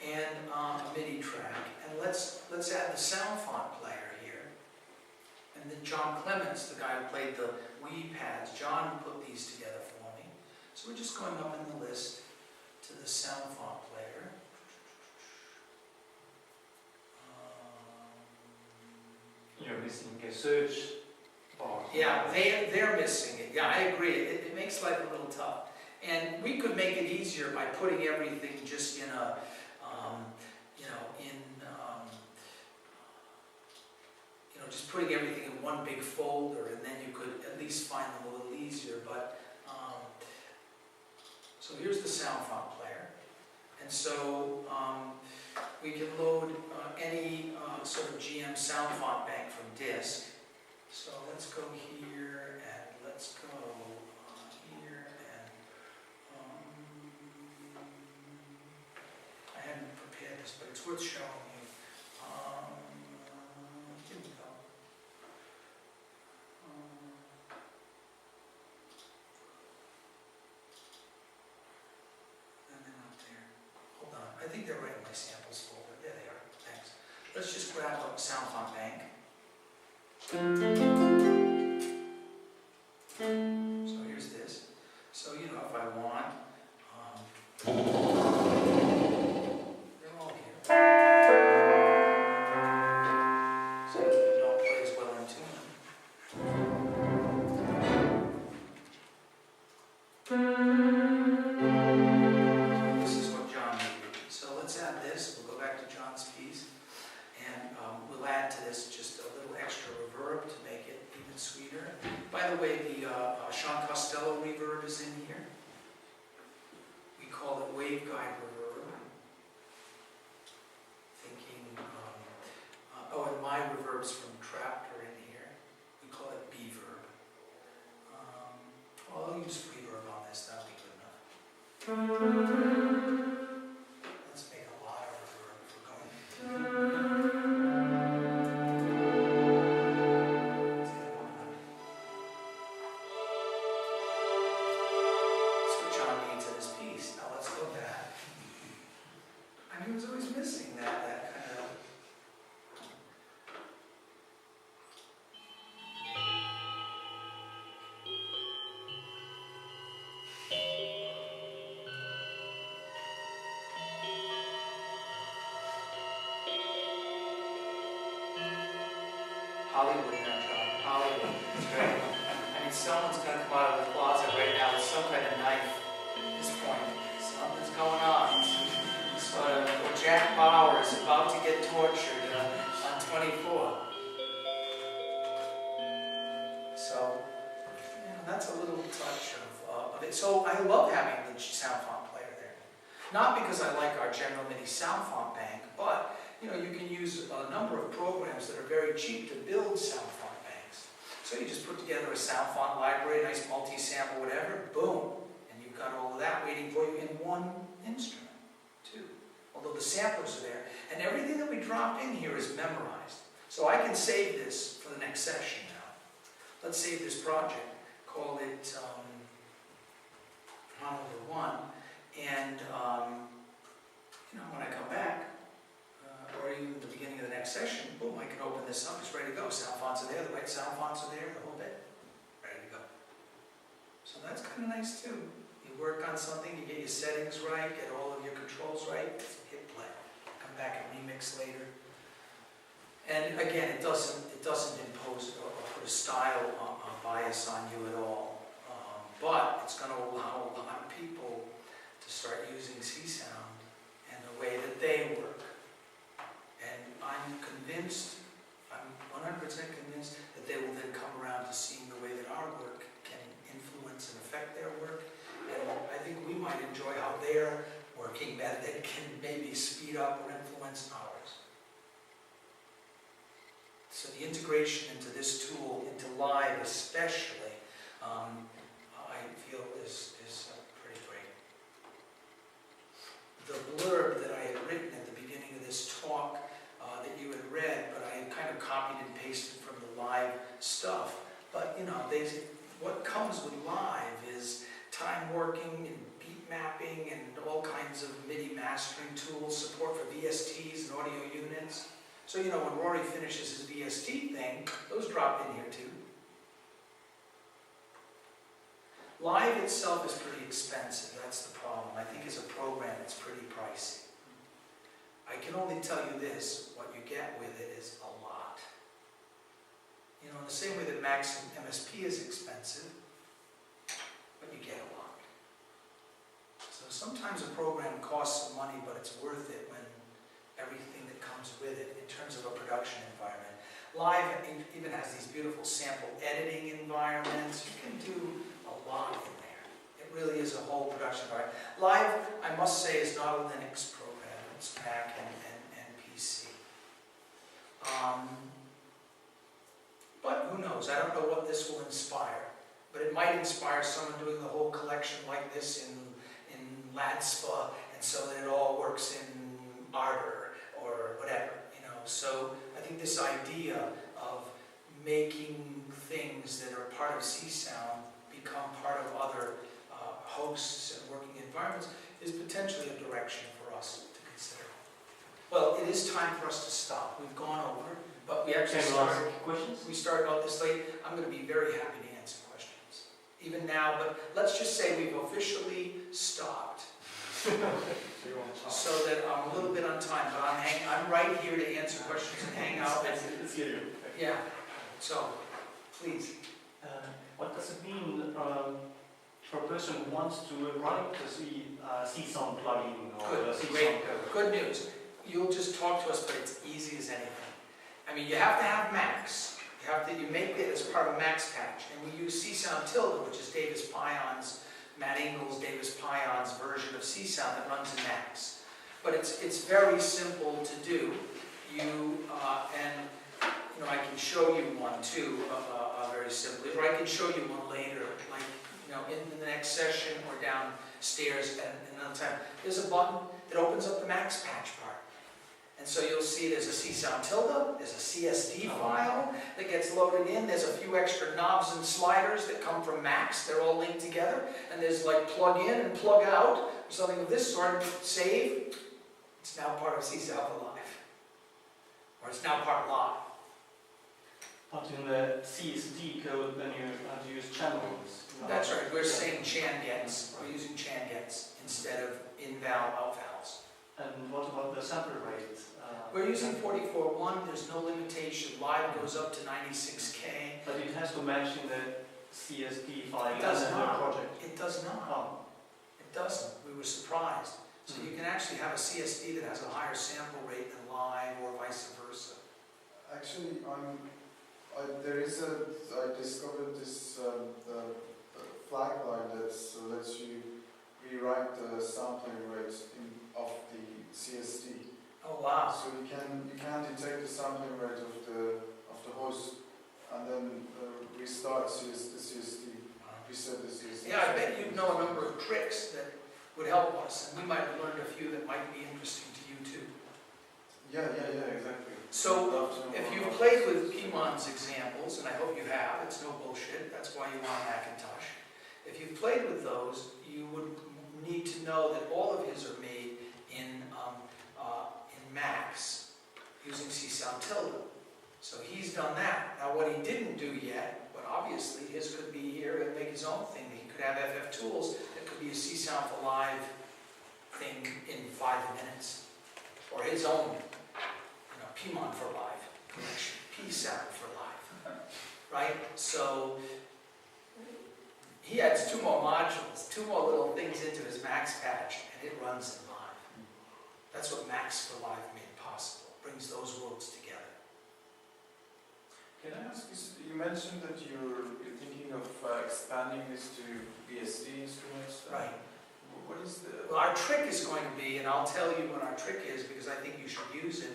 and a MIDI track, and let's add the sound font player here. And then John Clements, the guy who played the Wii pads, John put these together for me. So we're just going up in the list to the sound font player. You're missing a search bar. Yeah, they're missing it. Yeah, I agree. It makes life a little tough. And we could make it easier by putting everything just in a, just putting everything in one big folder, and then you could at least find them a little easier. But so here's the sound font player, and so we can load any sort of GM sound font bank from disk. So let's go here, and let's go here, and I hadn't prepared this, but it's worth showing you. Here we go. And then up there. Hold on, I think they're right in my samples folder. There they are. Thanks. Let's just grab a sound font bank. So here's this. So, you know, if I want, they're all here. So they don't play as well in tune. So this is what John needed. So let's add this. We'll go back to John's piece. And we'll add to this just a little extra reverb to make it even sweeter. By the way, the Sean Costello reverb is in here. We call it waveguide reverb. Thinking, and my reverb's from Trapped are in here. We call it B-verb. I'll use reverb on this, that'll be good enough. Let's make a lot of reverb if we're going. That's what John needs in his piece. Now let's go back. I mean, he was always missing that kind of. Hollywood now, John. Hollywood. It's great. I mean, someone's going to come out of the closet right now with some kind of knife at this point. Something's going on. Sort of Jack Bauer is about to get tortured on 24. So, that's a little touch of it. So I love having the sound font player there. Not because I like our General MIDI sound font bank, but you can use a number of programs that are very cheap to build sound fonts. So you just put together a sound font library, a nice multi-sample, whatever, boom, and you've got all of that waiting for you in one instrument, too. Although the samplers are there, and everything that we drop in here is memorized. So I can save this for the next session now. Let's save this project, call it Hannover 1, and when I come back, or even at the beginning of the next session, boom, I can open this up, it's ready to go. Sound fonts are there, the right sound fonts are there, the whole bit, ready to go. So that's kind of nice too. You work on something, you get your settings right, get all of your controls right, hit play. Come back and remix later. And again, it doesn't impose or put a style bias on you at all. But it's going to allow a lot of people to start using csound and the way that they work. And I'm 100% convinced that they will then come around to seeing the way that our work can influence and affect their work. And I think we might enjoy how they're working better. That can maybe speed up or influence ours. So the integration into this tool, into Live especially, I feel is pretty great. The blurb that I had written at the beginning of this talk that you had read, but I had kind of copied and pasted from the Live stuff. But what comes with Live is time working and beat mapping and all kinds of MIDI mastering tools, support for VSTs and audio units. So when Rory finishes his VST thing, those drop in here too. Live itself is pretty expensive, that's the problem. I think as a program it's pretty pricey. I can only tell you this, what you get with it is a lot. In the same way that Max MSP is expensive, but you get a lot. So sometimes a program costs some money, but it's worth it when everything that comes with it in terms of a production environment. Live even has these beautiful sample editing environments. You can do a lot in there. It really is a whole production environment. Live, I must say, is not a Linux program. It's Mac and PC. But who knows? I don't know what this will inspire. But it might inspire someone doing the whole collection like this in LADSPA, and so that it all works in Ardor or whatever. So I think this idea of making things that are part of csound become part of other hosts and working environments is potentially a direction for us to consider. Well, it is time for us to stop. We've gone over, but we actually started out this late. I'm going to be very happy to answer questions, even now, but let's just say we've officially stopped. So that I'm a little bit on time, but I'm right here to answer questions and hang out. Yeah, so please. What does it mean for a person who wants to write the csound plugin or the csound code? Good news. You'll just talk to us, but it's easy as anything. I mean, you have to have Max. You make it as part of a Max patch, and we use csound tilde, which is Davis Pion's, Matt Engel's Davis Pion's version of csound that runs in Max. But it's very simple to do. I can show you one too, very simply, or I can show you one later, like in the next session or downstairs at another time. There's a button that opens up the Max patch part. And so you'll see there's a csound tilde, there's a CSD file that gets loaded in, there's a few extra knobs and sliders that come from Max, they're all linked together, and there's like plug in and plug out, or something of this sort, save, it's now part of CsoundForLive, or it's now part of Live. But in the CSD code, then you have to use channels. That's right, we're saying chan gets, we're using chan gets instead of in-val, out-vals. And what about the sample rate? We're using 44.1, there's no limitation. Live goes up to 96K. But it has to match in the CSD file It does and the not. project. It does not. Oh. It doesn't. We were surprised. So you can actually have a CSD that has a higher sample rate than Live or vice versa. Actually, I discovered this the flag line that lets you rewrite the sampling rate of the CSD. Oh wow. So you can detect the sampling rate of the host and then restart the CST, reset the CST. Yeah, I bet you know a number of tricks that would help us, and we might have learned a few that might be interesting to you too. Yeah, exactly. So, I'd love to know if more you've about played this. with Pimon's examples, and I hope you have, it's no bullshit, that's why you want Macintosh. If you've played with those, you would need to know that all of his are made in Max using csound tilde. So he's done that. Now what he didn't do yet, but obviously his could be here and make his own thing. He could have FF Tools that could be a CsoundForLive thing in 5 minutes. Or his own, Pimon for Live collection, P-Sound for Live, right? So he adds 2 more modules, 2 more little things into his Max patch, and it runs in Live. That's what Max for Live made possible, brings those worlds together. Can I ask you mentioned that you're thinking of expanding this to VST instruments. Right. What is the... Well, our trick is going to be, and I'll tell you what our trick is because I think you should use it.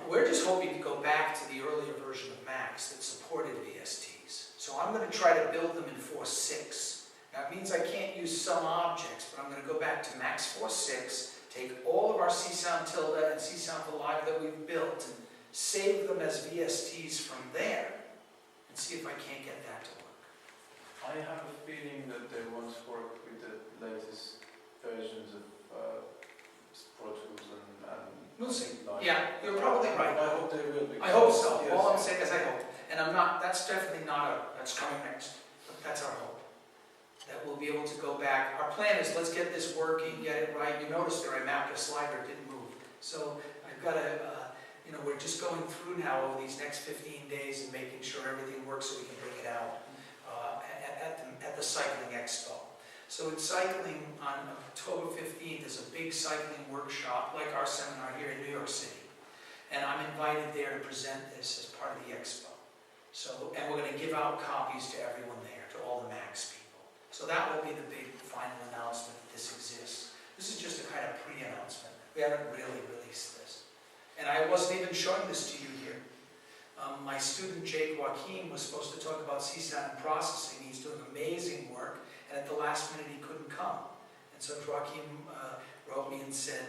We're just hoping to go back to the earlier version of Max that supported VSTs. So I'm going to try to build them in 4.6. Now it means I can't use some objects, but I'm going to go back to Max 4.6, take all of our csound tilde and csoundForLive that we've built and save them as VSTs from there and see if I can't get that to work. I have a feeling that they won't work with the latest versions of Pro Tools and We'll see. Live. Yeah, you're probably right. I hope they will. I hope so. Yes. All I'm saying is I hope. And I'm not, that's definitely not that's coming next. But that's our hope. That we'll be able to go back. Our plan is let's get this working, get it right. You notice there I mapped a slider, it didn't move. So I've got to, we're just going through now over these next 15 days and making sure everything works so we can bring it out at the Cycling Expo. So in cycling, on October 15th, is a big cycling workshop, like our seminar here in New York City. And I'm invited there to present this as part of the expo. So, and we're going to give out copies to everyone there, to all the Max people. So that will be the big final announcement that this exists. This is just a kind of pre-announcement. We haven't really released this. And I wasn't even showing this to you here. My student, Jake Joaquin, was supposed to talk about csound and processing. He's doing amazing work. And at the last minute, he couldn't come. And so Joaquin wrote me and said,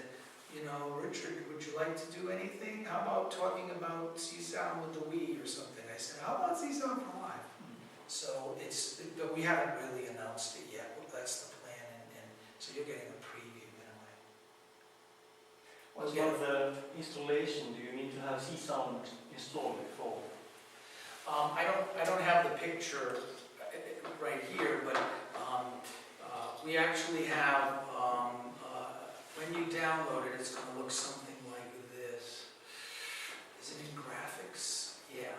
Richard, would you like to do anything? How about talking about csound with the Wii or something? I said, how about csoundForLive? So we haven't really announced it yet, but that's the plan. And so you're getting a preview in a way. As part of the installation, do you need to have csound installed before? I don't have the picture right here, but we actually have, when you download it, it's going to look something like this. Is it in graphics? Yeah.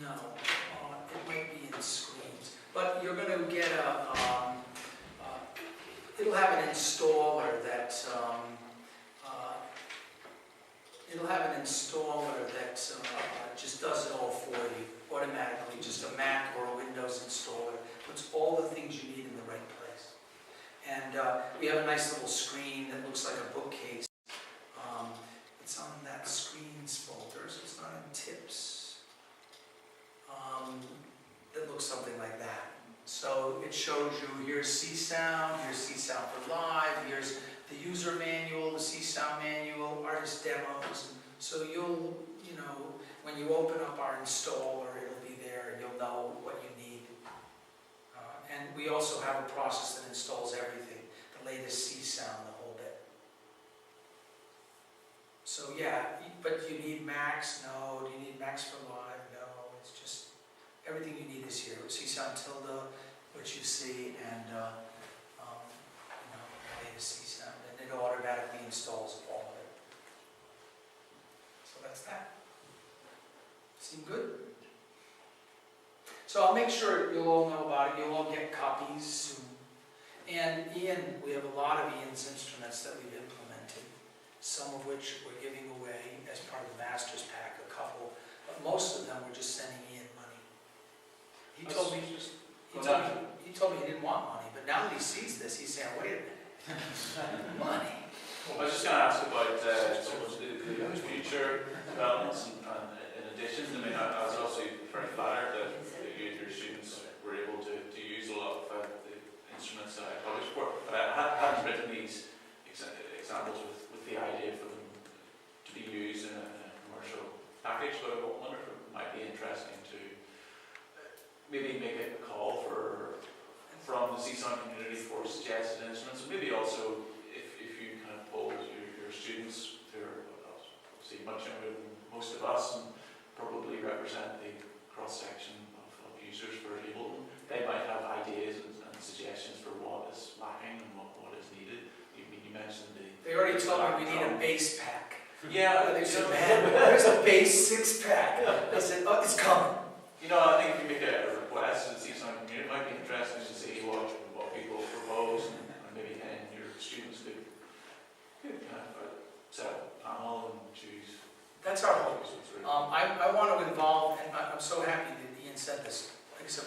No, it might be in screens. But you're going to get it'll have an installer that, just does it all for you automatically, just a Mac or a Windows installer, puts all the things you need in the right place. And we have a nice little screen that looks like a bookcase. It's on that screens folder, so it's not in tips. It looks something like that. So it shows you, here's csound, here's csoundForLive, here's the user manual, the csound manual, artist demos. So you'll, when you open up our installer, it'll be there and you'll know what you need. And we also have a process that installs everything, the latest csound, the whole bit. So yeah, but do you need Max? No. Do you need Max for Live? No. It's just, everything you need is here. csound tilde, which you see, and latest csound, and it automatically installs all of it. So that's that. Seem good? So I'll make sure you'll all know about it. You'll all get copies soon. And Ian, we have a lot of Ian's instruments that we've implemented, some of which we're giving away as part of the Masters Pack, a couple, but most of them we're just sending Ian money. He told me he didn't want money, but now that he sees this, he's saying, wait a minute, money. I was just going to ask about sort of the future developments and in addition. I mean, I was also very flattered that your students were able to use a lot of the instruments that I published for. But I hadn't written these examples with the idea for them to be used in a commercial package. But I wonder if it might be interesting to maybe make a call from the CSOund community for suggested instruments, and maybe also if you kind of polled your students who are obviously much younger than most of us and probably represent the cross-section of users for Ableton, they might have ideas and suggestions for what is lacking and what is needed. You mentioned They already told me we need a bass pack. Yeah, They said, man, there's a bass 6-pack. I said, oh, it's coming. you know, I think if you make a request to the CSOund community, it might be interesting to see what people propose, and maybe your students could kind of set up a panel and choose. That's our hope. I want to involve, and I'm so happy that Ian said this. Like I said,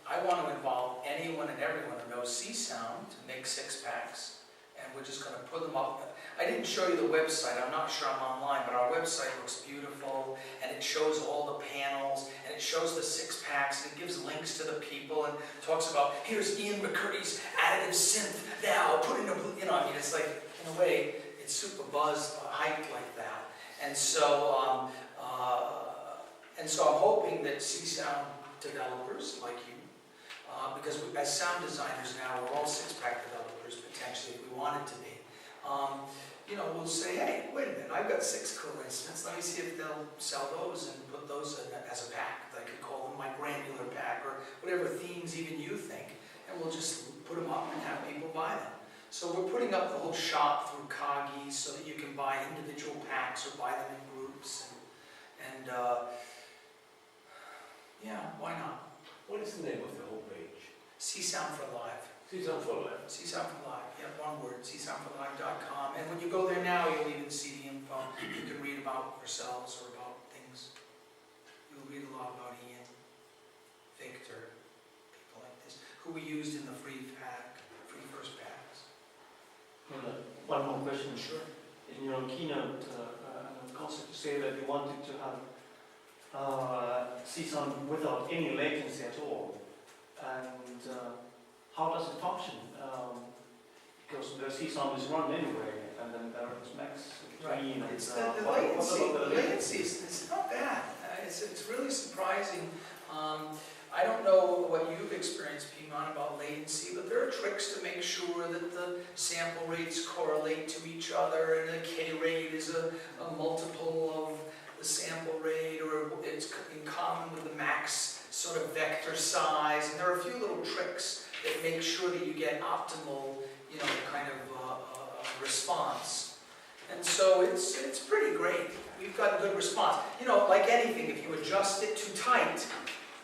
I want to involve anyone and everyone who knows CSound to make 6-packs, and we're just going to put them up. I didn't show you the website. I'm not sure I'm online, but our website looks beautiful, and it shows all the panels, and it shows the 6-packs, and it gives links to the people, and talks about, here's Ian McCurdy's additive synth now, put in a, I mean, it's like, in a way, it's super buzzed, hyped like that. And so I'm hoping that CSound developers like you, because as sound designers now, we're all 6-pack developers potentially if we wanted to be. We'll say, hey, wait a minute, I've got 6 cool instruments. Let me see if they'll sell those and put those in as a pack. I could call them my granular pack or whatever themes even you think, and we'll just put them up and have people buy them. So we're putting up the whole shop through Kagi so that you can buy individual packs or buy them in groups. And yeah, why not? What is the name of the homepage? CsoundForLive. CsoundForLive. CsoundForLive, yeah, one word, csoundforlive.com. And when you go there now, you'll even see the info. You can read about yourselves or about things. You'll read a lot about Ian, Victor, people like this, who we used in the free first packs. One more question. Sure. In your keynote concept, you say that you wanted to have CSound without any latency at all. And how does it function? Because the CSound is run anyway, and then there is max between. Right. It's the latency is not bad. It's really surprising. I don't know what you've experienced, Piedmont, about latency, but there are tricks to make sure that the sample rates correlate to each other, and the K rate is a multiple of the sample rate, or it's in common with the max sort of vector size. And there are a few little tricks that make sure that you get optimal, kind of response. And so it's pretty great. We've got a good response. Like anything, if you adjust it too tight,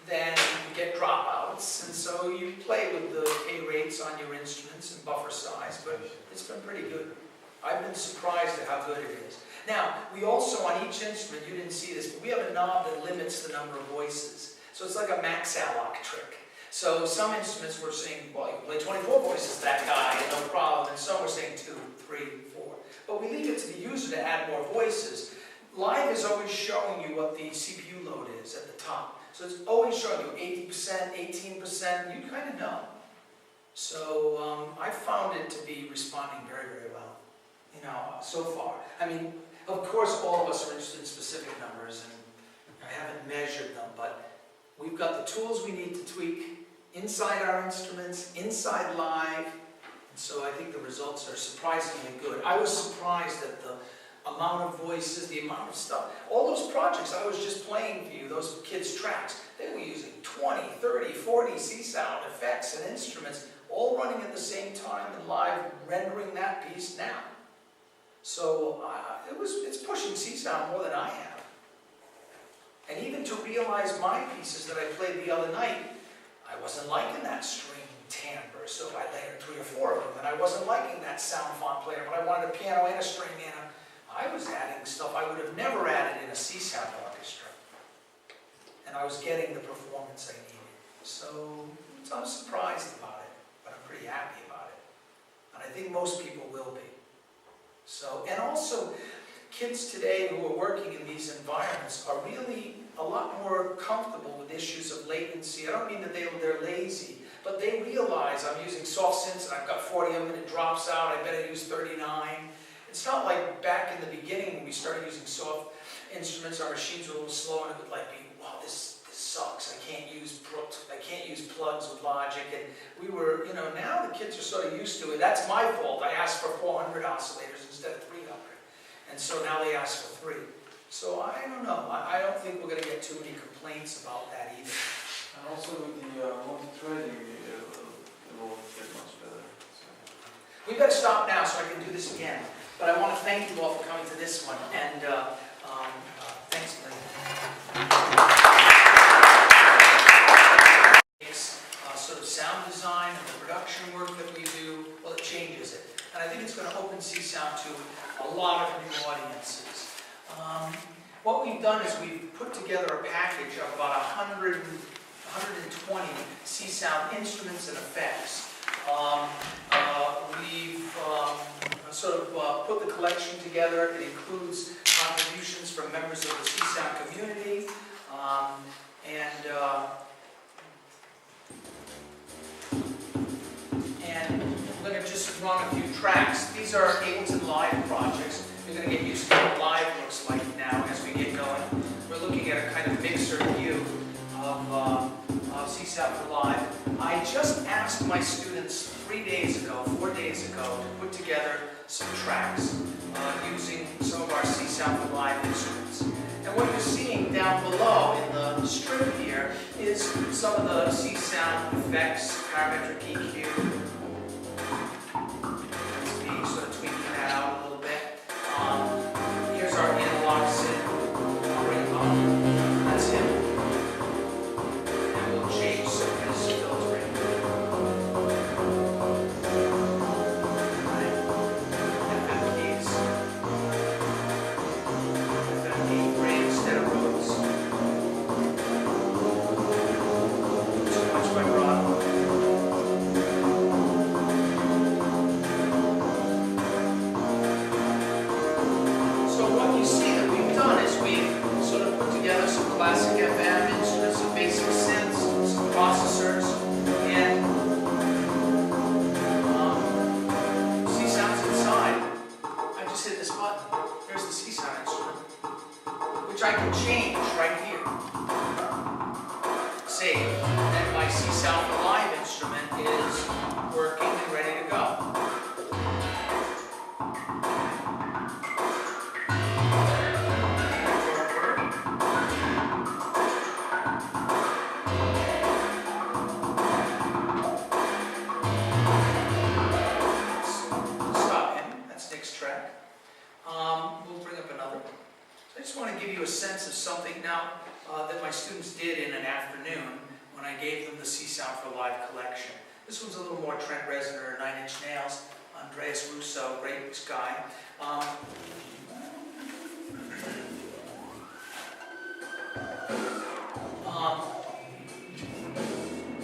then you get dropouts, and so you play with the K rates on your instruments and buffer size, but it's been pretty good. I've been surprised at how good it is. Now, we also, on each instrument, you didn't see this, but we have a knob that limits the number of voices. So it's like a max alloc trick. So some instruments we're saying, well, you can play 24 voices, that guy, no problem, and some we're saying 2, 3, 4. But we leave it to the user to add more voices. Live is always showing you what the CPU load is at the top. So it's always showing you 80%, 18%, you kind of know. So I found it to be responding very, very well, so far. I mean, of course, all of us are interested in specific numbers, and I haven't measured them, but we've got the tools we need to tweak inside our instruments, inside Live, and so I think the results are surprisingly good. I was surprised at the amount of voices, the amount of stuff. All those projects I was just playing for you, those kids' tracks, they were using 20, 30, 40 CSound effects and instruments, all running at the same time and Live rendering that piece now. So it's pushing CSound more than I have. And even to realize my pieces that I played the other night, I wasn't liking that string timbre, so I layered 3 or 4 of them, and I wasn't liking that sound font player, but I wanted a piano and a string and I was adding stuff I would have never added in a C-sound orchestra. And I was getting the performance I needed. So I'm surprised about it, but I'm pretty happy about it. And I think most people will be. So, and also, kids today who are working in these environments are really a lot more comfortable with issues of latency. I don't mean that they're lazy, but they realize I'm using soft synths and I've got 40 of them and it drops out, I better use 39. It's not like back in the beginning when we started using soft instruments, our machines were a little slow and it would like be, wow, this sucks, I can't use plugs with Logic. And we were, you know, now the kids are sort of used to it. That's my fault. I asked for 400 oscillators instead of 300. And so now they ask for 3. So I don't know. I don't think we're going to get too many complaints about that either. And also with the multi-threading, it will get much better. So. We better stop now so I can do this again. But I want to thank you all for coming to this one. And thanks, Lynn. Sort of sound design and the production work that we do, well, it changes it. And I think it's going to open CSound to a lot of new audiences. What we've done is we've put together a package of about 120 CSound instruments and effects. We've sort of put the collection together. It includes contributions from members of the CSound community. And we're going to just run a few tracks. These are Ableton Live projects. You're going to get used to what live looks like now as we get going. We're looking at a kind of mixer view of CsoundForLive. I just asked my students 4 days ago to put together some tracks using some of our CsoundForLive instruments. And what you're seeing down below in the strip here is some of the CSound effects, parametric EQ. That's me sort of tweaking that out a little bit. Here's our analog synth. I'll bring him up. That's him. And we'll change some of his filtering. Right. FM keys. FM key frame instead of rows. Too much vibrato. So what you see that we've done is we've sort of put together some classic FM instruments, some basic synths, some processors, and CSound's inside. I just hit this button. There's the CSound instrument, which I can change right here. Save, and my CsoundForLive instrument is working and ready to go. Stop him. That's Nick's track. We'll bring up another. So I just want to give you a sense of something now that my students did in an afternoon when I gave them the CsoundForLive collection. This one's a little more Trent Reznor, 9 Inch Nails, Andreas Russo, great guy.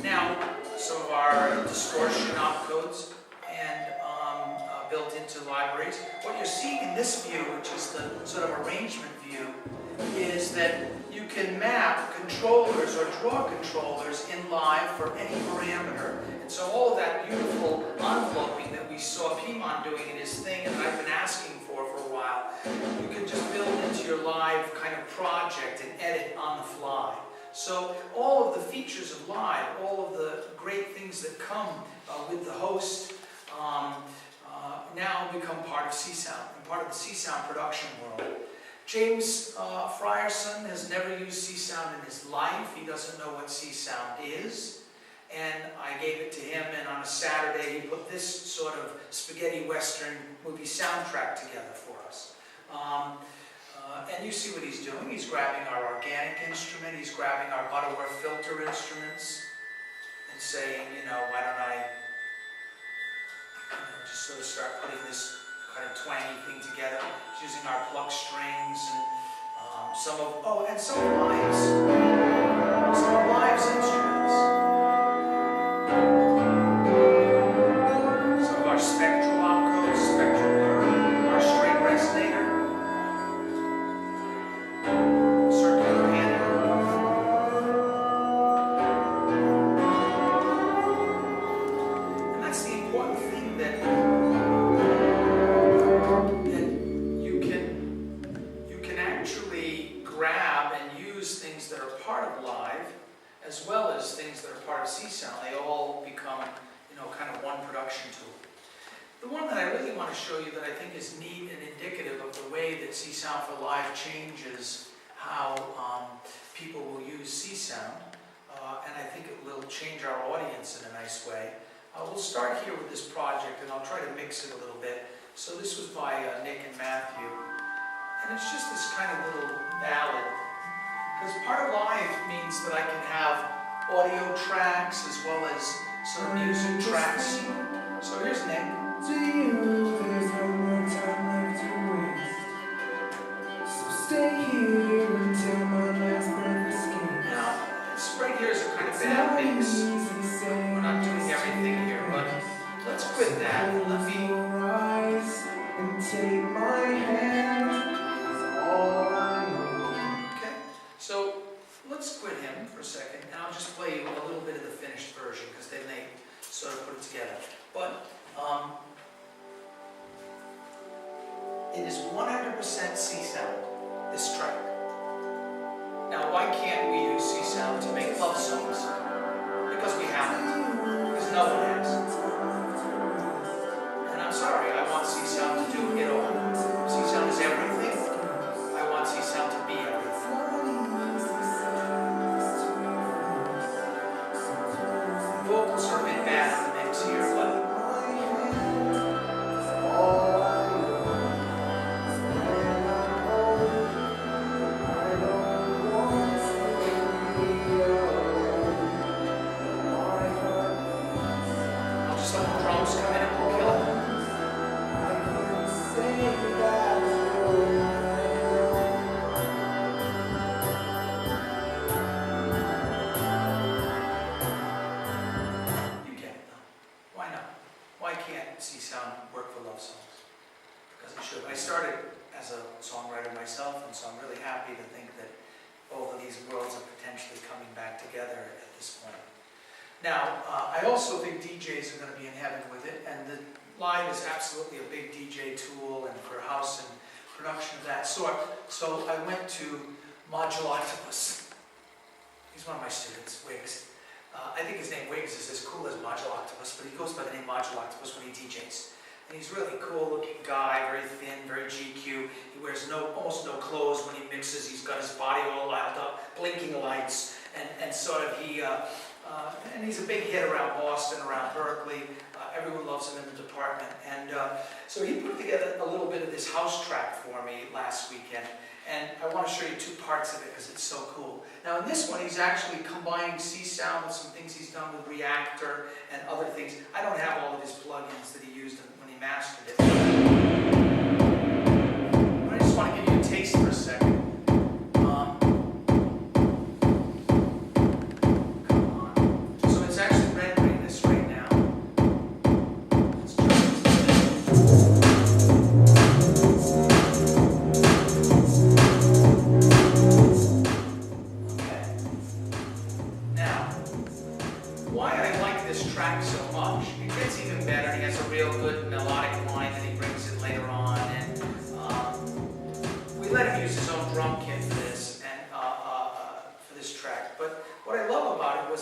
Now, some of our distortion opcodes and built into libraries. What you're seeing in this view, which is the sort of arrangement view, is that you can map controllers or draw controllers in live for any parameter. And so all of that beautiful enveloping that we saw Pimon doing in his thing and I've been asking for a while, you can just build into your live kind of project and edit on the fly. So all of the features of live, all of the great things that come with the host now become part of CSound and part of the CSound production world. James Frierson has never used CSound in his life. He doesn't know what CSound is. And I gave it to him, and on a Saturday he put this sort of spaghetti western movie soundtrack together for us. And you see what he's doing. He's grabbing our organic instrument, he's grabbing our Butterworth filter instruments, and saying, you know, why don't I just sort of start putting this kind of twangy thing together. He's using our pluck strings and some of Live's instruments. Some of our spectral opcodes, spectral blur, our string C-sound. They all become, kind of one production tool. The one that I really want to show you that I think is neat and indicative of the way that CsoundForLive changes how people will use C-sound, and I think it will change our audience in a nice way. We'll start here with this project, and I'll try to mix it a little bit. So this was by Nick and Matthew, and it's just this kind of little ballad. Because part of live means that I can have audio tracks as well as some music tracks. So here's Nick. To you, there's no more time left to waste. So stay here until my last breath escapes. Now, this right here is a kind of bad mix. We're not doing everything here, but let's quit that. Let me rise and take my hand. Is all I know. Okay, so let's quit him for a second, and I'll just play you a little bit of the finished version, because then they sort of put it together. But it is 100% C-sound, this track. Now, why can't we use C-sound to make love songs? Because we haven't, because no one has. And I'm sorry, I want C-sound to do it all. C-sound is everything. I want C-sound to be everything. Vocals are a bit bad in the mix here, but I'll just let the drums come in and we'll kill it. You get it though. Why not? Why can't C-sound work for love songs? Because it should. I started as a songwriter myself, and so I'm really happy to think that both of these worlds are potentially coming back together at this point. Now, I also think DJs are going to be in heaven with it, and the live is absolutely a big DJ tool and for house and production of that sort. So I went to Module Octopus. He's one of my students, Wiggs. I think his name Wiggs is as cool as Module Octopus, but he goes by the name Module Octopus when he DJs. And he's a really cool looking guy, very thin, very GQ. He wears almost no clothes when he mixes. He's got his body all lined up, blinking lights, and sort of and he's a big hit around Boston, around Berkeley. Everyone loves him in the department. And so he put together a little bit of this house track for me last weekend. And I want to show you two parts of it because it's so cool. Now in this one, he's actually combining C-sound with some things he's done with Reactor and other things. I don't have all of his plugins that he used when he mastered it. But I just want to give you a taste for a second.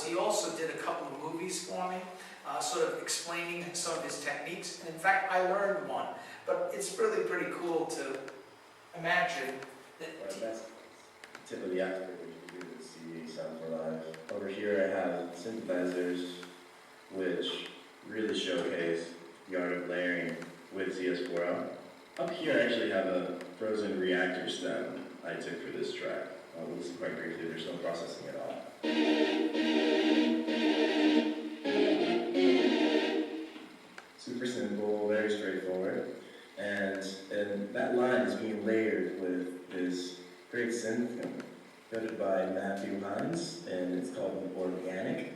He also did a couple of movies for me, sort of explaining some of his techniques. And in fact, I learned one, but it's really pretty cool to imagine that. Well, that's the tip of the iceberg, which you do with CsoundForLive. Over here I have synthesizers, which really showcase the art of layering with CS4L. Up here I actually have a frozen Reactor stem I took for this track. I'll listen quite briefly, there's no processing at all. Super simple, very straightforward, and that line is being layered with this great synth coded by Matthew Hines, and it's called Organic.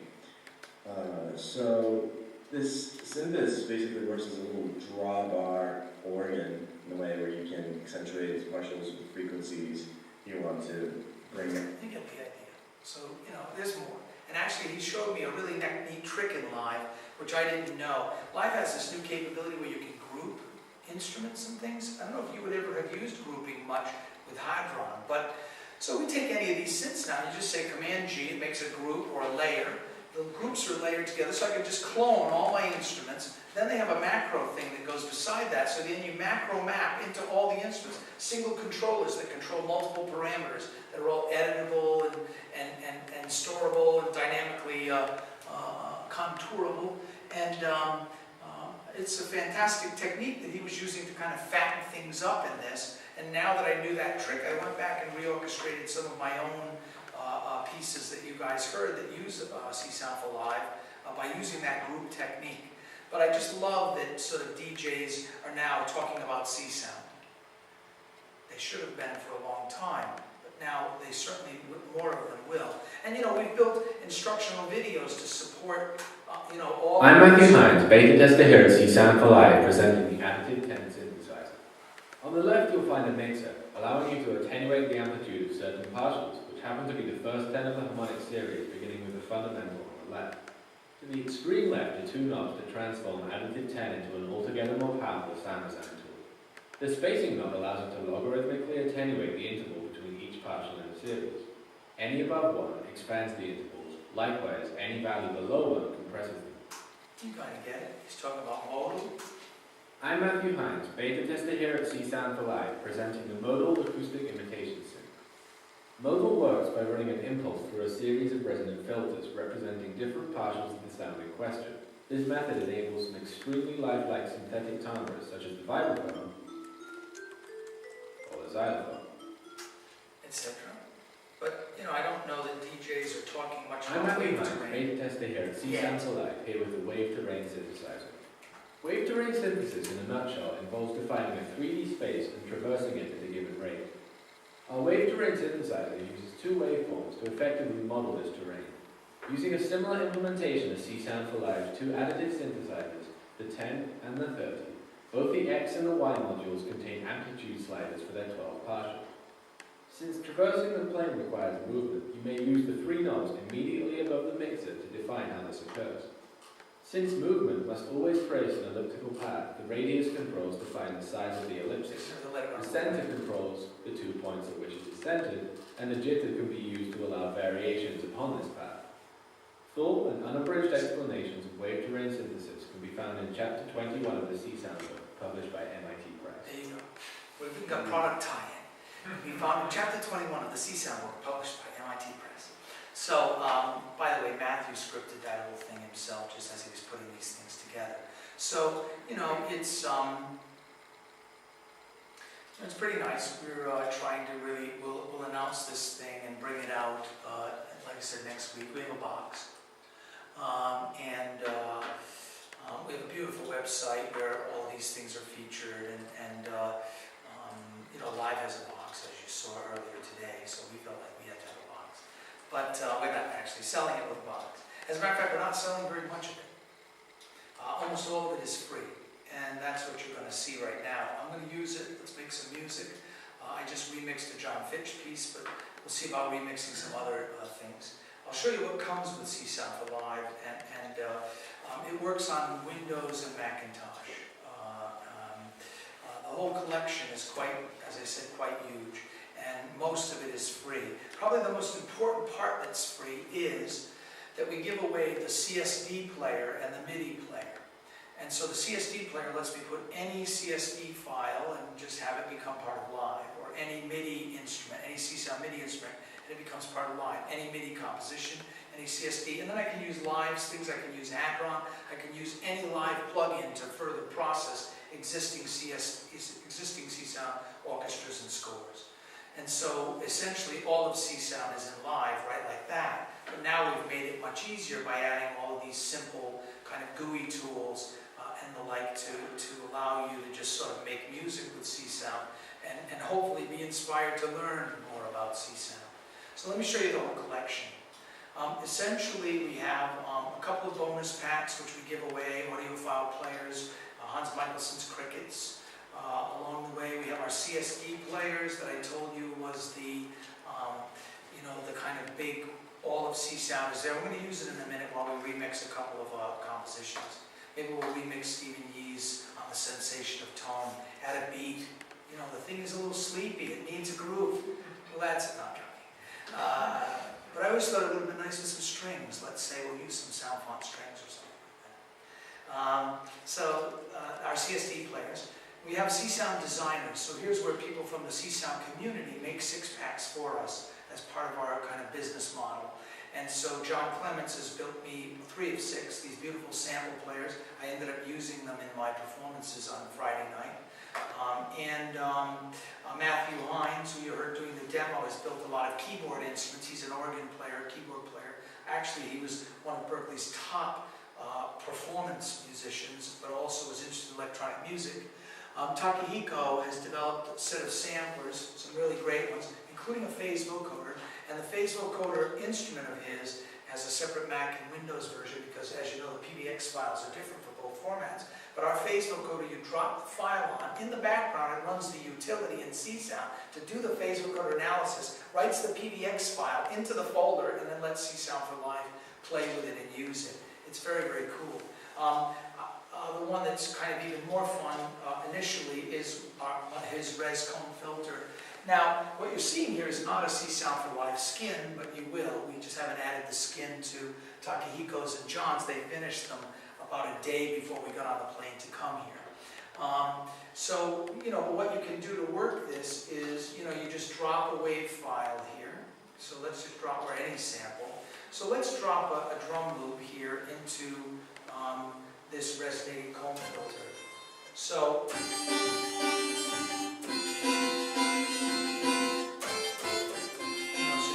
So this synth basically works as a little drawbar organ in a way where you can accentuate partials with frequencies you want to bring in. You get the idea. So, there's more. And actually, he showed me a really neat trick in Live, which I didn't know. Live has this new capability where you can group instruments and things. I don't know if you would ever have used grouping much with Hadron, but so we take any of these synths now, you just say Command G, it makes a group or a layer, the groups are layered together, so I can just clone all my instruments. Then they have a macro thing that goes beside that, so then you macro map into all the instruments. Single controllers that control multiple parameters that are all editable and storable and dynamically contourable. And it's a fantastic technique that he was using to kind of fatten things up in this. And now that I knew that trick, I went back and reorchestrated some of my own pieces that you guys heard that use CsoundForLive by using that group technique. But I just love that sort of DJs are now talking about csound. They should have been for a long time, but now they certainly, more of them will. And you know, we've built instructional videos to support, you know, all... I'm Matthew Hines, beta tester here at CsoundForLive, presenting the additive 10 synthesizer. On the left you'll find a mixer, allowing you to attenuate the amplitude of certain partials, which happen to be the first 10 of the harmonic series, beginning with the fundamental on the left. To the extreme left are two knobs that transform additive 10 into an altogether more powerful sound design tool. The spacing knob allows it to logarithmically attenuate the interval between each partial in a series. Any above one expands the intervals, likewise any value below one compresses them. You kind of get it. He's talking about modal. I'm Matthew Hines, beta tester here at CsoundForLive, presenting the modal acoustic imitation synth. Modal works by running an impulse through a series of resonant filters representing different partials of the sound in question. This method enables some extremely lifelike synthetic timbres such as the vibraphone or the xylophone, etc. But, you know, I don't know that DJs are talking much I'm about Matthew wave Hines, terrain. beta tester here at CsoundForLive, here with the wave terrain synthesizer. Wave terrain synthesis in a nutshell involves defining a 3D space and traversing it at a given rate. Our wave terrain synthesizer uses two waveforms to effectively model this terrain. Using a similar implementation as CsoundForLive's two additive synthesizers, the 10 and the 30, both the X and the Y modules contain amplitude sliders for their 12 partials. Since traversing the plane requires movement, you may use the three knobs immediately above the mixer to define how this occurs. Since movement must always trace an elliptical path, the radius controls define the size of the ellipsis. The center controls the 2 points at which it is centered, and the jitter can be used to allow variations upon this path. Full and unabridged explanations of wave terrain synthesis can be found in Chapter 21 of the CSound book, published by MIT Press. There you go. We've got product tie-in. We found in Chapter 21 of the CSound book, published by MIT Press. So, by the way, Matthew scripted that whole thing himself, just as he was putting these things together. So, you know, it's pretty nice. We're trying to really, we'll announce this thing and bring it out, like I said, next week. We have a box. We have a beautiful website where all these things are featured, and you know, Live has a box, as you saw earlier today, so we felt like we had to have a box. But we're not actually selling it with a box. As a matter of fact, we're not selling very much of it. Almost all of it is free. And that's what you're going to see right now. I'm going to use it. Let's make some music. I just remixed a John Fitch piece, but we'll see about remixing some other things. I'll show you what comes with CsoundForLive, and it works on Windows and Macintosh. The whole collection is quite, as I said, quite huge, and most of it is free. Probably the most important part that's free is that we give away the CSD player and the MIDI player. And so the CSD player lets me put any CSD file and just have it become part of Live, or any MIDI instrument, any CSound MIDI instrument, and it becomes part of Live. Any MIDI composition, any CSD, and then I can use Live's things, I can use Acron, I can use any Live plugin to further process existing CSound orchestras and scores. And so essentially all of CSound is in Live, right, like that. But now we've made it much easier by adding all of these simple kind of GUI tools and the like to allow you to just sort of make music with CSound and hopefully be inspired to learn more about CSound. So let me show you the whole collection. Essentially we have a couple of bonus packs which we give away, audiophile players, Hans Michelson's crickets. Along the way we have our CSD players that I told you was the, you know, the kind of big, all of CSound is there. We're going to use it in a minute while we remix a couple of compositions. Maybe we'll remix Stephen Yee's On the Sensation of Tone, add a beat. You know, the thing is a little sleepy, it needs a groove. Well, that's not joking. But I always thought it would have been nice with some strings. Let's say we'll use some sound font strings or something like that. Our CSD players. We have csound designers. So here's where people from the csound community make 6-packs for us as part of our kind of business model. And so John Clements has built me 3 of 6, these beautiful sample players. I ended up using them in my performances on Friday night. Matthew Hines, who you heard doing the demo, has built a lot of keyboard instruments. He's an organ player, keyboard player. Actually, he was one of Berkeley's top performance musicians, but also was interested in electronic music. Takahiko has developed a set of samplers, some really great ones, including a phase vocoder. And the phase vocoder instrument of his has a separate Mac and Windows version because, as you know, the PBX files are different for both formats. But our phase vocoder, you drop the file on. In the background, it runs the utility in csound to do the phase vocoder analysis, writes the PBX file into the folder, and then lets CsoundForLive play with it and use it. It's very, very cool. The one that's kind of even more fun initially is his res comb filter. Now, what you're seeing here is not a CsoundForLive skin, but you will. We just haven't added the skin to Takahiko's and John's. They finished them about a day before we got on the plane to come here. So, what you can do to work this is, you just drop a wave file here. So let's just drop or any sample. So let's drop a drum loop here into this resonating comb filter. So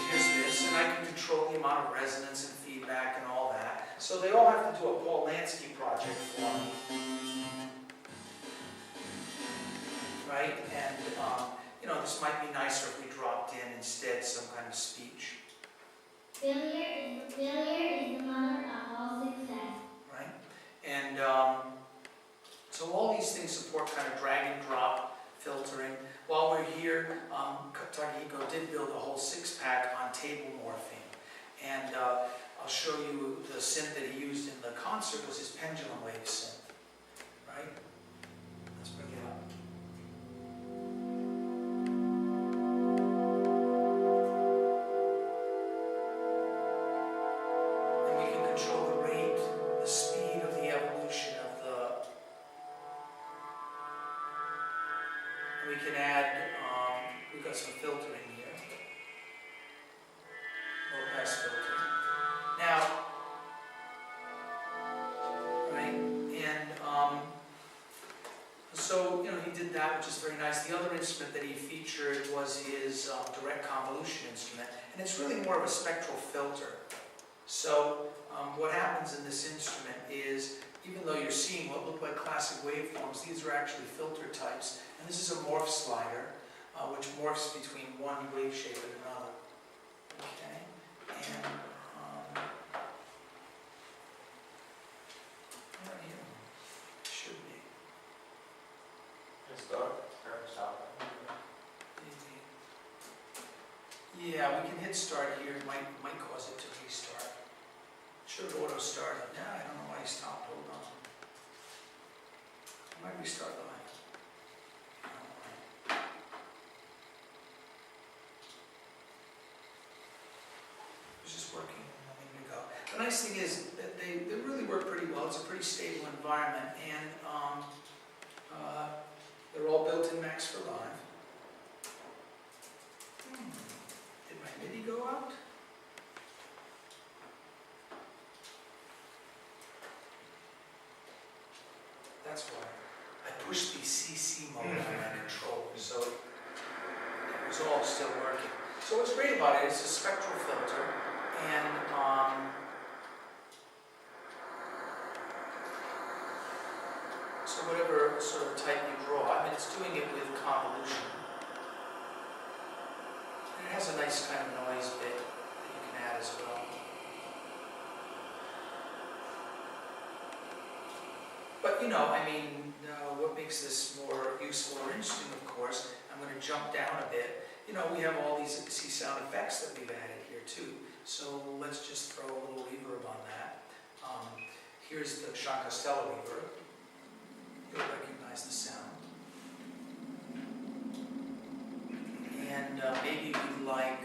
here's this, and I can control the amount of resonance and feedback and all that. So they all have to do a Paul Lansky project for me. Right? And, this might be nicer if we dropped in instead some kind of speech. Failure is the mother of all success. Right? And so all these things support kind of drag and drop filtering. While we're here, Takahiko did build a whole 6-pack on table morphing. And I'll show you the synth that he used in the concert was his pendulum wave synth. Right? Let's bring it up. And we can control the rate, the speed of the evolution of the... And we can add, we've got some filtering here. Low pass filter. Now, right, and so, he did that, which is very nice. The other instrument that he featured was his direct convolution instrument, and it's really more of a spectral filter. So, what happens in this instrument is, even though you're seeing what look like classic waveforms, these are actually filter types, and this is a morph slider, which morphs between one wave shape and another. Okay, and right here, should be. Yeah, we can hit start here. It might cause it to restart. Should have auto started. Now I don't know why he stopped. Hold on. It might restart the line. It's just working. Let me go. The nice thing is that they really work pretty well. It's a pretty stable environment, and they're all built in Max for Live. Did my MIDI go out? That's why. I pushed the CC mode on my controller, so it was all still working. So what's great about it is a spectral filter, and so whatever sort of type you draw, it's doing it with convolution. And it has a nice kind of noise bit that you can add as well. But what makes this more useful or interesting, of course, I'm going to jump down a bit. We have all these csound effects that we've added here too. So let's just throw a little reverb on that. Here's the Sean Costello reverb. You'll recognize the sound. And maybe we like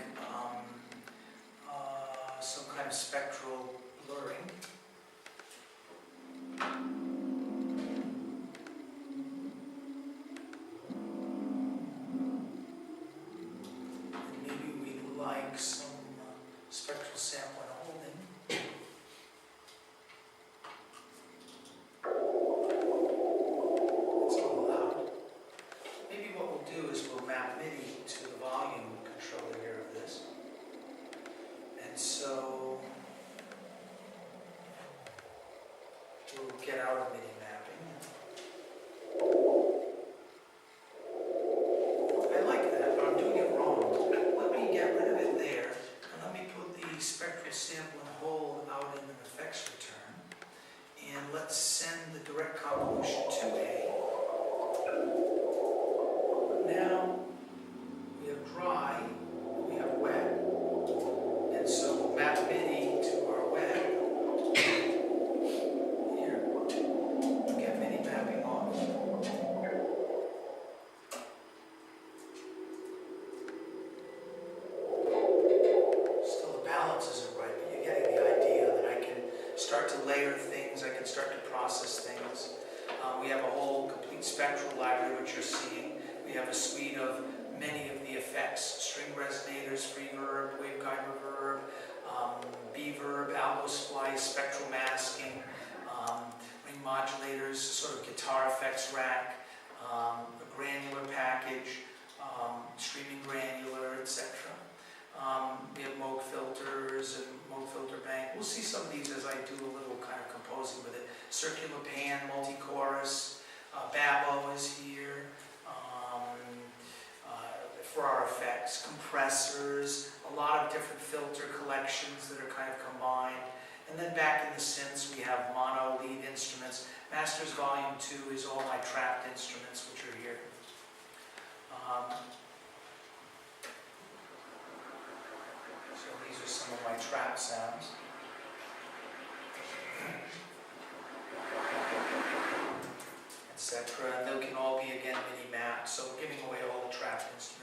get out of MIDI mapping. I like that, but I'm doing it wrong. Let me get rid of it there, and let me put the spectral sample and hold out in an effects return. And let's send the direct convolution to A. Now, we have dry, we have wet. And so we'll map MIDI to our wet. Here, we'll get MIDI mapping off. Still the balance isn't right, but you're getting the idea that I can start to layer things, I can start to process things. We have a whole complete spectral library, which you're seeing. We have a suite of many of the effects, string resonators, free verb, waveguide reverb, B-verb, algo splice, spectral masking, ring modulators, sort of guitar effects rack, a granular package, streaming granular, etc. We have Moog filters and Moog filter bank. We'll see some of these as I do a little kind of composing with it. Circular pan, multi-chorus, Babbo is here. For our effects, compressors, a lot of different filter collections that are kind of combined. And then back in the synths, we have mono lead instruments. Masters Volume 2 is all my trapped instruments, which are here. So these are some of my trap sounds. Etc. And they can all be, again, MIDI mapped, so we're giving away all the trapped instruments.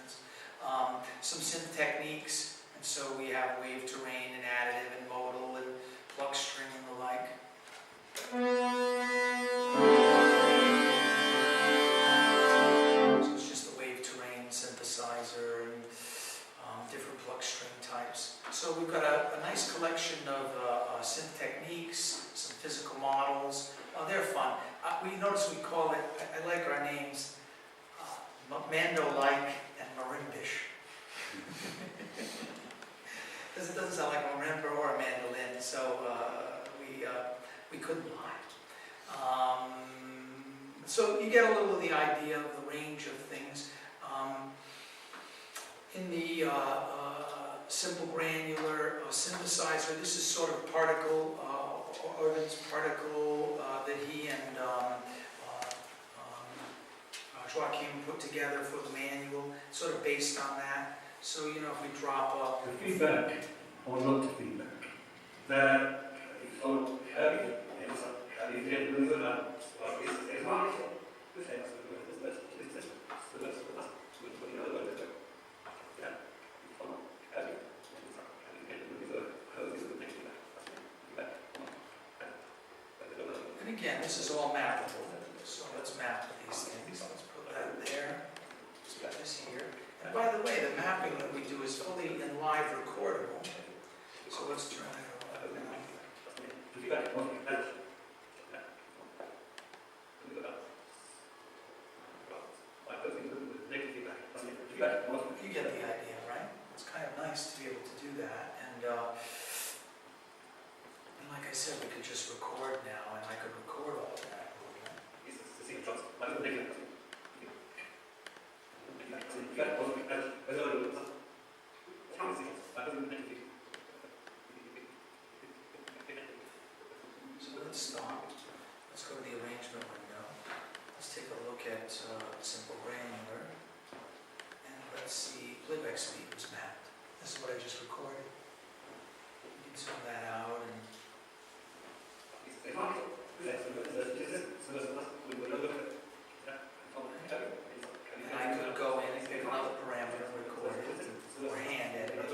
Some synth techniques, and so we have wave terrain and additive and modal and pluck string and the like. So it's just the wave terrain synthesizer and different pluck string types. So we've got a nice collection of synth techniques, some physical models. They're fun. We notice we call it, I like our names, Mando-like and marimbish. Because it doesn't sound like a marimba or a mandolin, so we couldn't lie. So you get a little of the idea of the range of things. In the simple granular synthesizer, this is sort of particle, Orban's particle that he and Joachim put together for the manual, sort of based on that. So, you know, if we drop The feedback, or not the feedback, that is so heavy, and if you do that, it's not. And again, this is all mappable. So let's map these things. Let's put that there. Let's put this here. And by the way, the mapping that we do is fully in live recordable. So let's turn it on now. You get the idea, right? It's kind of nice to be able to do that. And like I said, we could just record now, and I could record all of that. So let's stop. Let's go to the arrangement window. Let's take a look at simple granular. And let's see, playback speed was mapped. This is what I just recorded. You can zoom that out and I could go in and pick another parameter, record it, or hand edit it.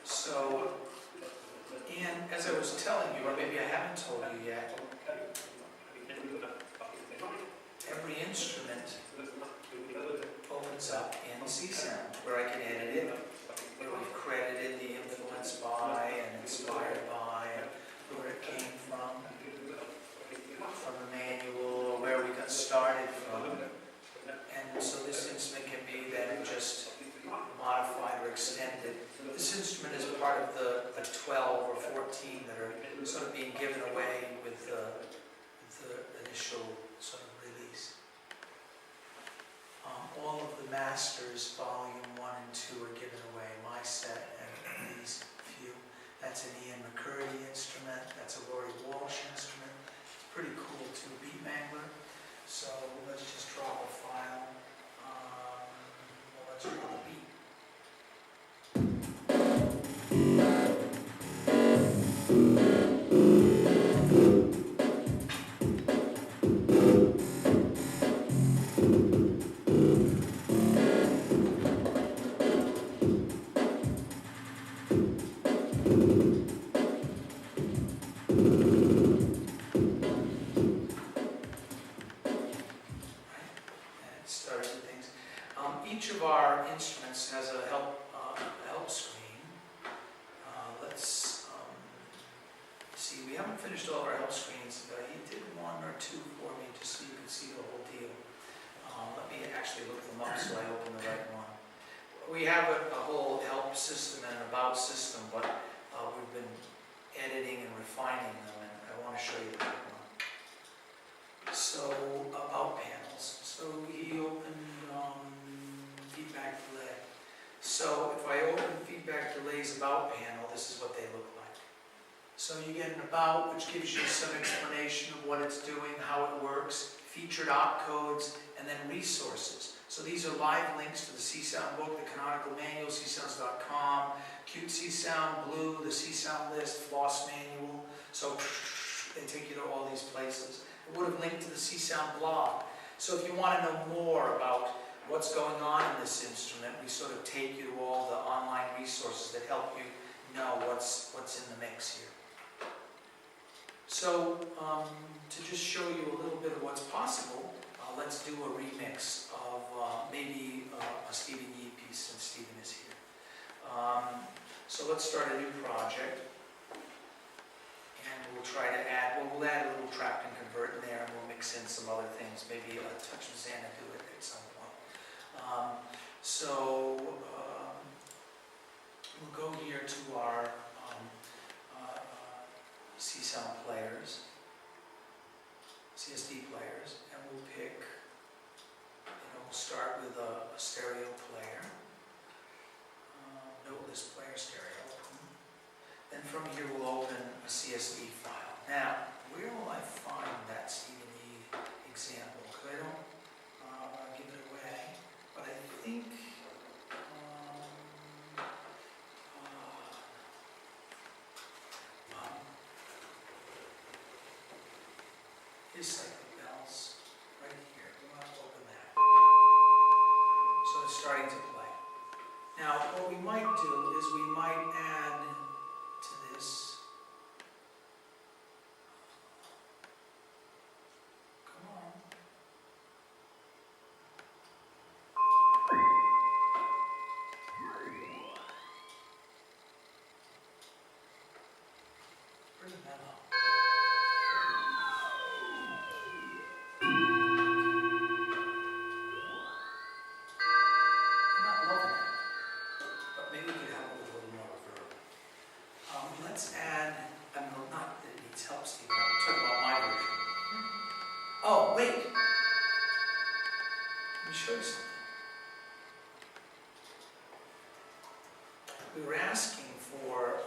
So, and as I was telling you, or maybe I haven't told you yet, every instrument opens up in csound, where I can edit it, where we've credited the influence by and inspired by, and where it came from the manual, or where we got started from. And so this instrument can be then just modified or extended. This instrument is part of the 12 or 14 that are sort of being given away with the initial sort of release. All of the masters, volume 1 and 2, are given away. My set and these few. That's an Ian McCurdy instrument. That's a Laurie Walsh instrument. It's pretty cool too, Beat Mangler. So let's just drop a file. Well, let's drop a beat. Each of our instruments has a help screen. Let's see, we haven't finished all of our help screens. He did 1 or 2 for me just so you can see the whole deal. Let me actually look them up so I open the right one. We have a whole help system and an about system, but we've been editing and refining them, and I want to show you the right one. So, about panels. So he opened feedback delay. So if I open feedback delay's about panel, this is what they look like. So you get an about, which gives you some explanation of what it's doing, how it works, featured opcodes, and then resources. So these are live links to the CSound book, the canonical manual, csounds.com, cute CSound, Blue, the CSound list, floss manual. So they take you to all these places. It would have linked to the CSound blog. So if you want to know more about what's going on in this instrument, we sort of take you to all the online resources that help you know what's in the mix here. So to just show you a little bit of what's possible, let's do a remix of maybe a Stephen Yee piece since Stephen is here. So let's start a new project, and we'll try to add, we'll add a little trap and convert in there, and we'll mix in some other things, maybe a touch of Xanadu at some point. We'll go here to our CSound players, CSD players, and we'll pick, we'll start with a stereo player, noteless player stereo. Then from here we'll open a CSV file. Now, where will I find that Stephen Yee example? Because I don't give it away, but I think his cyclic bells right here. We want to open that. So it's starting to play. Now, what we might do is we might add to this. Come on. Where's the memo? Let's add, not that it needs help, Stephen, I'm talking about my version. Oh, wait. Let me show you something. We were asking for,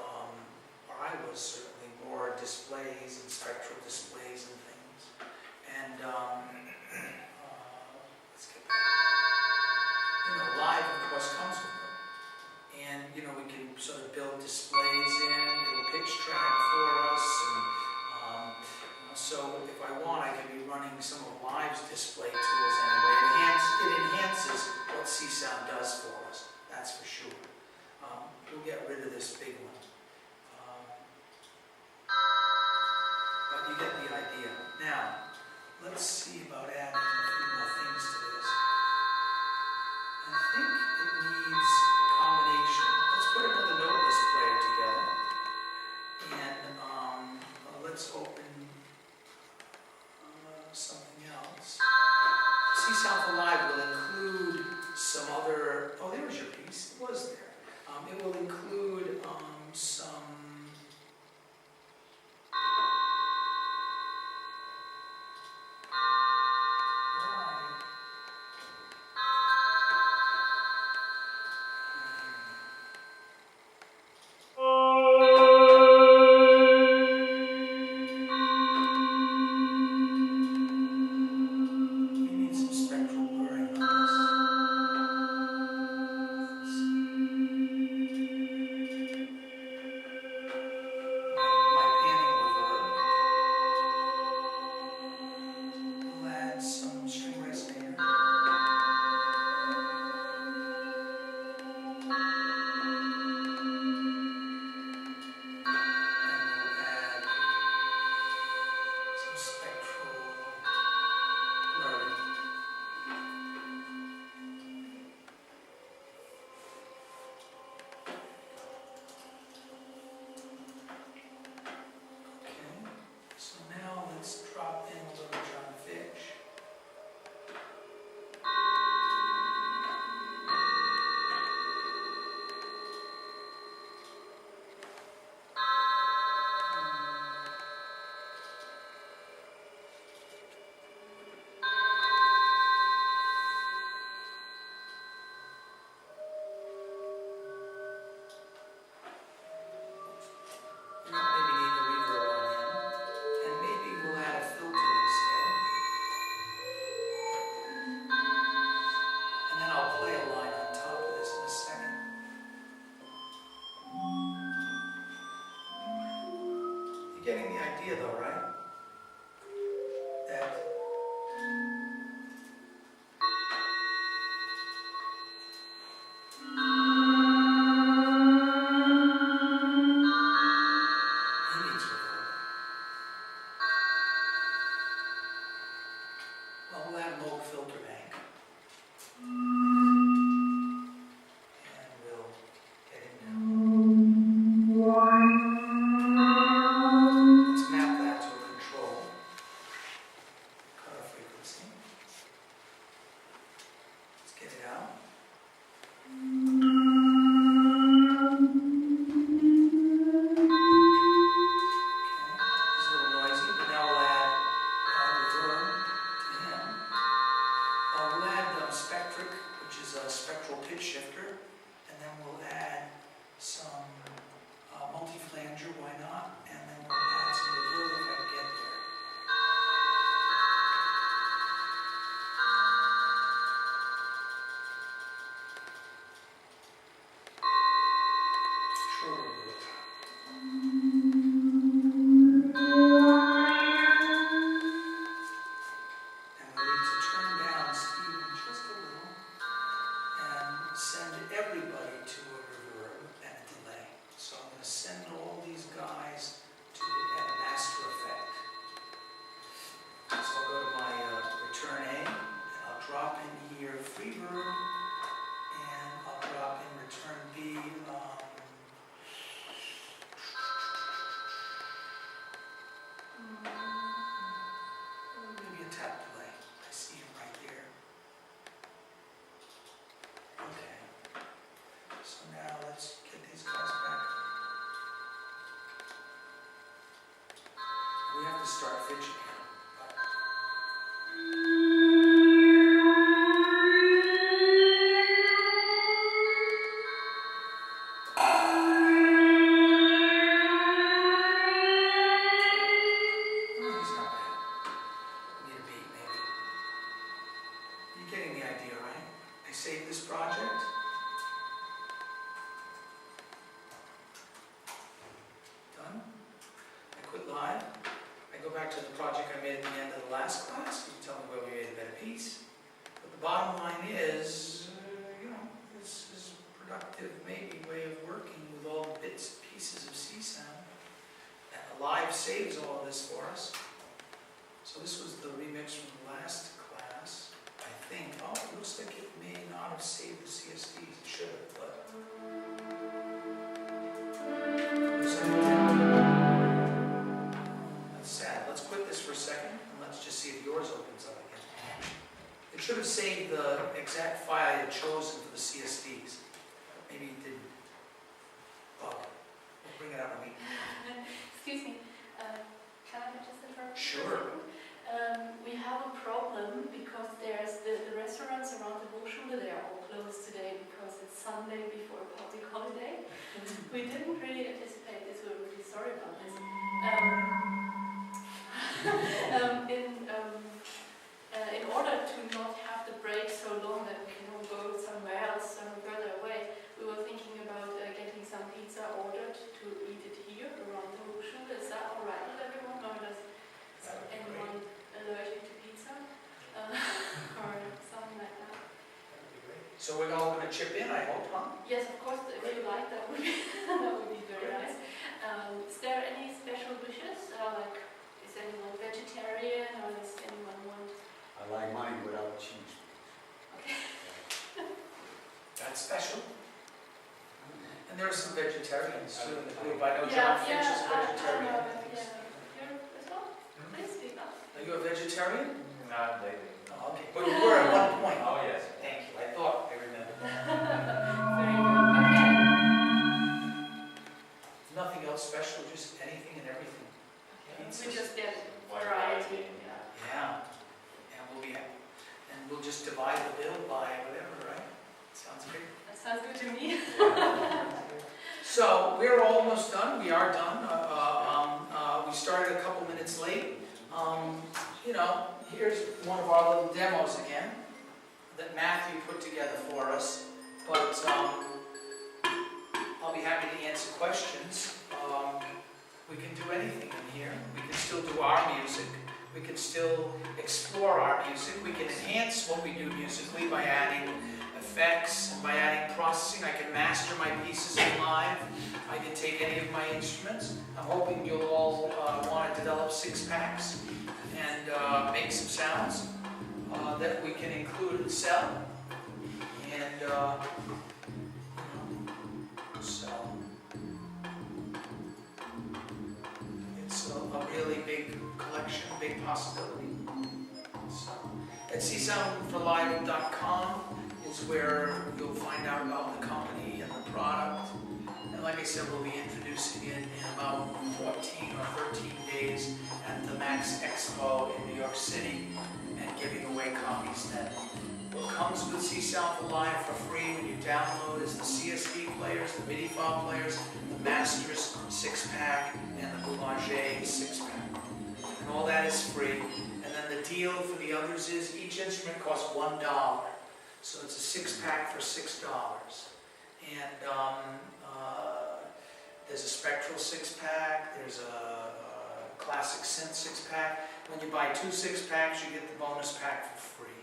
or I was certainly, more displays and spectral displays and things. And, let's get that. Live, of course, comes with them. And, we can sort of build displays in, it'll pitch track for us, and so if I want, I can be running some of Live's display tools anyway. It enhances what CSound does for us, that's for sure. We'll get rid of this big one. But you get the idea. Now, let's see about adding a few more things to this. I think it needs a combination. Let's put another noteless player together. And let's open something else. CsoundForLive will include some other, oh, there's your piece, it was there. It will include some spectral blurring. Okay, so now let's drop in a little John Fitch. You don't maybe need the reverb on him, and maybe we'll add a filter instead. And then I'll play a line on top of this in a second. You're getting the idea though, right? That he needs reverb. Well, we'll add a Moog filter bank. And we'll get him now. Let's map that to a control. Cutoff frequency. Let's get it out. Okay, he's a little noisy, but now we'll add reverb to him. We'll add spectric, which is a spectral pitch shifter, and then we'll add some multi-flanger, why not? And then we'll add some reverb if I can get there. Short reverb. And we need to turn down Stephen just a little and send everybody to a reverb and a delay. So I'm going to send all these guys to a master effect. So I'll go to my return A, and I'll drop in here free verb, and I'll drop in return B. Maybe a tap delay. I see him right here. Okay. So now let's get these guys back. We have to start fidgeting him. But oh, he's not bad. We need a beat, maybe. You're getting the idea, right? I save this project. Done. I quit live. I go back to the project I made at the end of the last class. You can tell me where we made a better piece. But the bottom line is, this is a productive, maybe, way of working with all the bits and pieces of csound. And the live saves all of this for us. So this was the remix from the last class, I think. Oh, it looks like it may not have saved the CSDs. It should have, but looks like it didn't. That's sad. Let's quit this for a second, and let's just see if yours opens up again. It should have saved the exact file I had chosen for the CSDs. Maybe it didn't. Oh, we'll bring it up. Excuse me, can I just interrupt? Sure. We have a problem because there's the restaurants around the Hochschule, they are all closed today because it's Sunday before a public holiday. We didn't really anticipate this, we're really sorry about this. In order to not have the break so long that we can all go somewhere else, further away, we were thinking about getting some pizza ordered to eat it here around the Hochschule. Is that alright with everyone, or does anyone allergic to pizza? Or something like that? So we're all going to chip in, I hope, huh? Yes, of course, if you like, that would be, that would be very nice. Is there any special wishes? Like, is anyone vegetarian? And there are some vegetarians too in the group. I know Yeah, John Finch is a I vegetarian. know that, yeah. You're as well? Please speak up. Are you a vegetarian? Not lately. Oh, okay. But you were at one point. Oh, yes. Thank you. I thought I remembered. Very good. Okay. Nothing else special, just anything and everything. We just get variety. Yeah. Yeah. And we'll just divide the bill by whatever, right? Sounds great. That sounds good to me. So we're almost done. We are done. We started a couple minutes late. You know, here's one of our little demos again that Matthew put together for us. But I'll be happy to answer questions. We can do anything in here. We can still do our music. We can still explore our music. We can enhance what we do musically by adding effects and by adding processing. I can master my pieces in live. I can take any of my instruments. I'm hoping you'll all want to develop 6-packs and make some sounds that we can include and sell. And so it's a really big collection, big possibility. So at csoundforlive.com is where you'll find out about the company and the product. And like I said, we'll be introducing it in about 14 or 13 days at the Max Expo in New York City and giving away copies then. What comes with CsoundForLive for free when you download is the CSV players, the MIDI file players, the Masters 6-pack, and the boulanger 6-pack. And all that is free. And then the deal for the others is each instrument costs $1. So it's a 6-pack for $6. And there's a spectral 6-pack, there's a classic synth 6-pack. When you buy 2 6-packs, you get the bonus pack for free.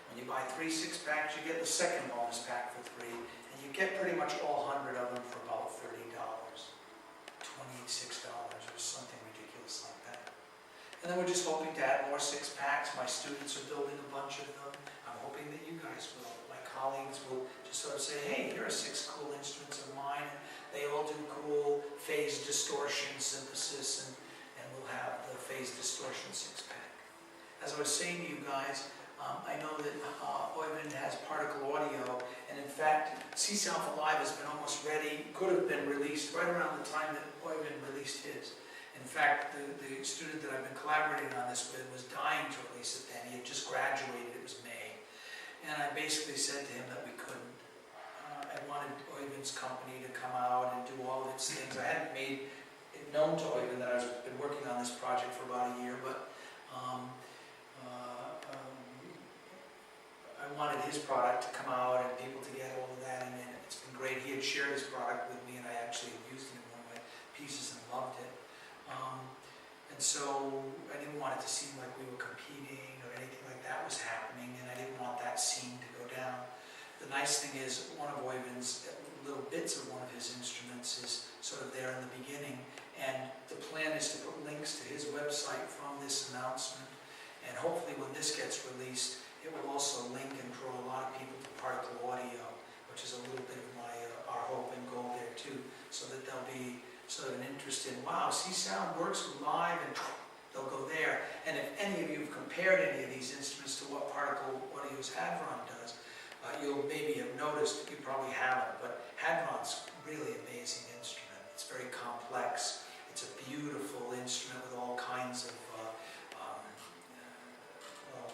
When you buy 3 6-packs, you get the second bonus pack for free. And you get pretty much all 100 of them for about $30. $26 or something ridiculous like that. And then we're just hoping to add more 6-packs. My students are building a bunch of them. I'm hoping that you guys will. My colleagues will just sort of say, hey, here are 6 cool instruments of mine. And they all do cool phase distortion synthesis, and we'll have the phase distortion 6-pack. As I was saying to you guys, I know that Oyvind has particle audio, and in fact, CsoundForLive has been almost ready, could have been released right around the time that Oyvind released his. In fact, the student that I've been collaborating on this with was dying to release it then. He had just graduated, it was May. And I basically said to him that we couldn't. I wanted Oyvind's company to come out and do all of its things. I hadn't made it known to Oyvind that I've been working on this project for about a year, but I wanted his product to come out and people to get all of that, and it's been great. He had shared his product with me, and I actually had used it in one of my pieces and loved it. And so I didn't want it to seem like we were competing or anything like that was happening, and I didn't want that scene to go down. The nice thing is, one of Oyvind's little bits of one of his instruments is sort of there in the beginning, and the plan is to put links to his website from this announcement, and hopefully when this gets released, it will also link and draw a lot of people to particle audio, which is a little bit of our hope and goal there too, so that there'll be sort of an interest in, wow, C-Sound works with live, and they'll go there. And if any of you have compared any of these instruments to what particle audio's Hadron does, you'll maybe have noticed, you probably haven't, but Hadron's really amazing instrument. It's very complex. It's a beautiful instrument with all kinds of, well,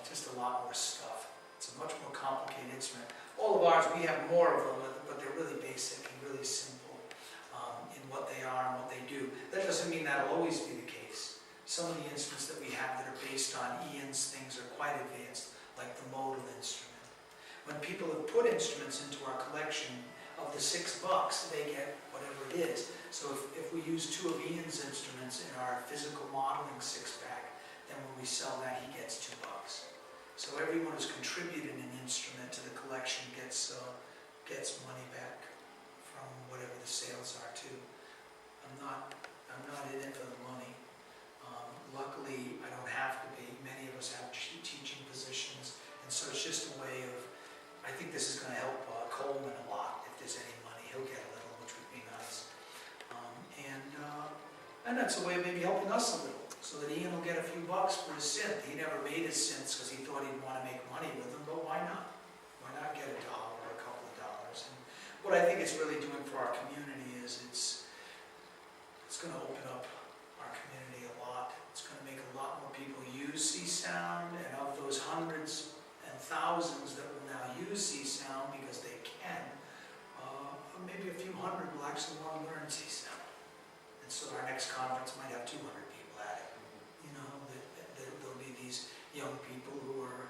just a lot more stuff. It's a much more complicated instrument. All of ours, we have more of them, but they're really basic and really simple in what they are and what they do. That doesn't mean that'll always be the case. Some of the instruments that we have that are based on Ian's things are quite advanced, like the modal instrument. When people have put instruments into our collection, of the $6, they get whatever it is. So if we use 2 of Ian's instruments in our physical modeling 6-pack, then when we sell that, he gets $2. So everyone who's contributed an instrument to the collection gets money back from whatever the sales are too. I'm not in it for the money. Luckily, I don't have to be. Many of us have teaching positions, and so it's just a way of. I think this is going to help Coleman a lot. If there's any money, he'll get a little, which would be that's a way of maybe helping us a little, so that Ian will get a few bucks for his synth. He never made his synths because he thought he'd want to make money with them, but why not? Why not get $1 or a couple of dollars? And what I think it's really doing for our community is it's going to open up our community a lot. It's going to make a lot more people use csound, and of those hundreds and thousands that will now use csound because they can, maybe a few hundred will actually want to learn csound. And so our next conference might have 200 people at it. You know, there'll be these young people who are,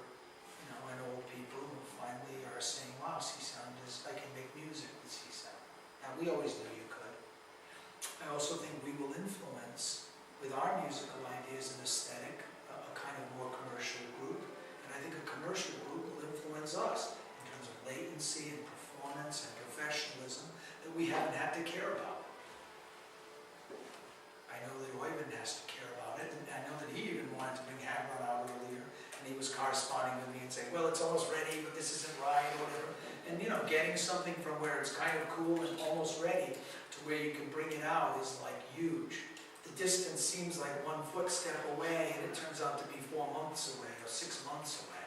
you know, and old people who finally are saying, wow, csound is, I can make music with csound. Now, we always knew you could. I also think we will influence, with our musical ideas and aesthetic, a kind of more commercial group. And I think a commercial group will influence us in terms of latency and performance and professionalism that we haven't had to care about. I know that Oyvind has to care about it, and I know that he even wanted to bring Hagman out earlier, and he was corresponding with me and saying, well, it's almost ready, but this isn't right, or whatever. And you know, getting something from where it's kind of cool and almost ready to where you can bring it out is like huge. The distance seems like 1 footstep away, and it turns out to be 4 months away or 6 months away.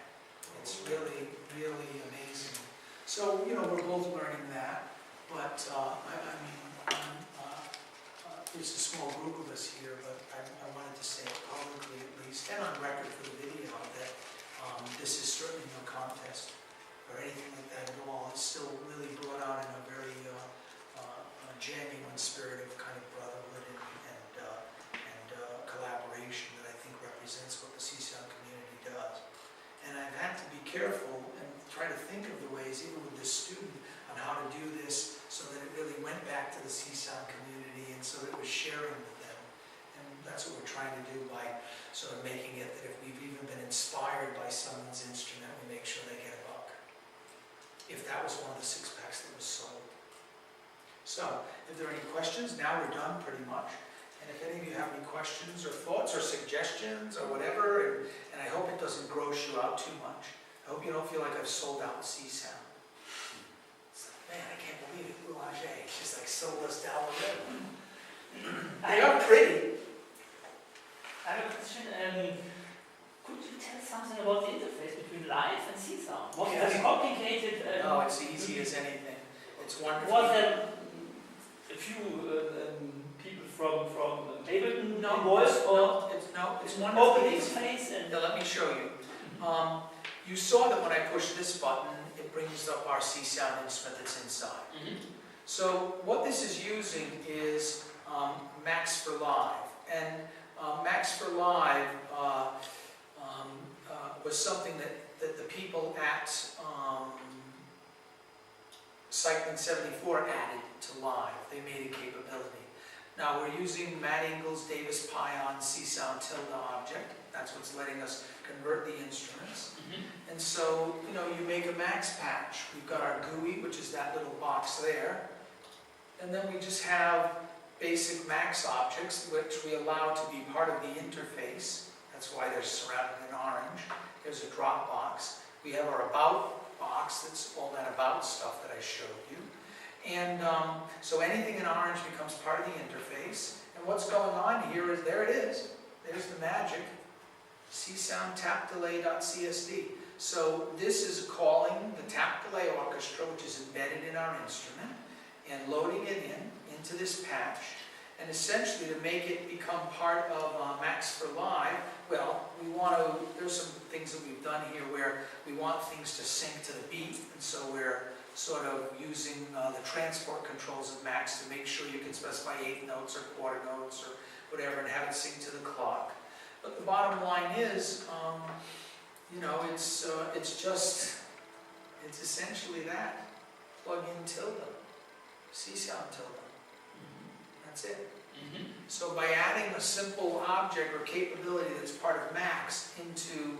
It's really, really amazing. So, you know, we're both learning that, but there's a small group of us here, but I wanted to say it publicly at least, and on record for the video, that this is certainly no contest or anything like that at all. It's still really brought out in a very genuine spirit of kind of brotherhood and collaboration that I think represents what the csound community does. And I've had to be careful and try to think of the ways, even with this student, on how to do this so that it really went back to the csound community and so that it was sharing with them. And that's what we're trying to do by sort of making it that if we've even been inspired by someone's instrument, we make sure they get a buck. If that was one of the 6-packs that was sold. So, if there are any questions, now we're done pretty much. And if any of you have any questions or thoughts or suggestions or whatever, and I hope it doesn't gross you out too much. I hope you don't feel like I've sold out csound. It's like, man, I can't believe it, boulanger. It's just like sold us down the road. They are pretty. I have a question. Could you tell something about the interface between live and csound? Was it very complicated? No, it's easy as anything. It's wonderful. Was there a few people from Ableton voice or it's wonderful. open interface? And Now let me show you. You saw that when I push this button, it brings up our csound instrument that's inside. So what this is using is Max for Live, and Max for Live was something that the people at Cycling 74 added to Live. They made a capability. Now we're using Matt Ingles Davis Pion csound tilde object. That's what's letting us convert the instruments. And so, you know, you make a max patch. We've got our GUI, which is that little box there. And then we just have basic max objects, which we allow to be part of the interface. That's why they're surrounded in orange. There's a drop box. We have our about box, that's all that about stuff that I showed you. And so anything in orange becomes part of the interface. And what's going on here is, there it is. There's the magic. csound tap delay.csd. So this is calling the tap delay orchestra, which is embedded in our instrument, and loading it into this patch. And essentially, to make it become part of Max for Live, well, we want to, there's some things that we've done here where we want things to sync to the beat, and so we're sort of using the transport controls of Max to make sure you can specify 8 notes or quarter notes or whatever and have it sync to the clock. But the bottom line is, you know, it's essentially that. Plug in tilde, csound tilde. That's it. So by adding a simple object or capability that's part of Max into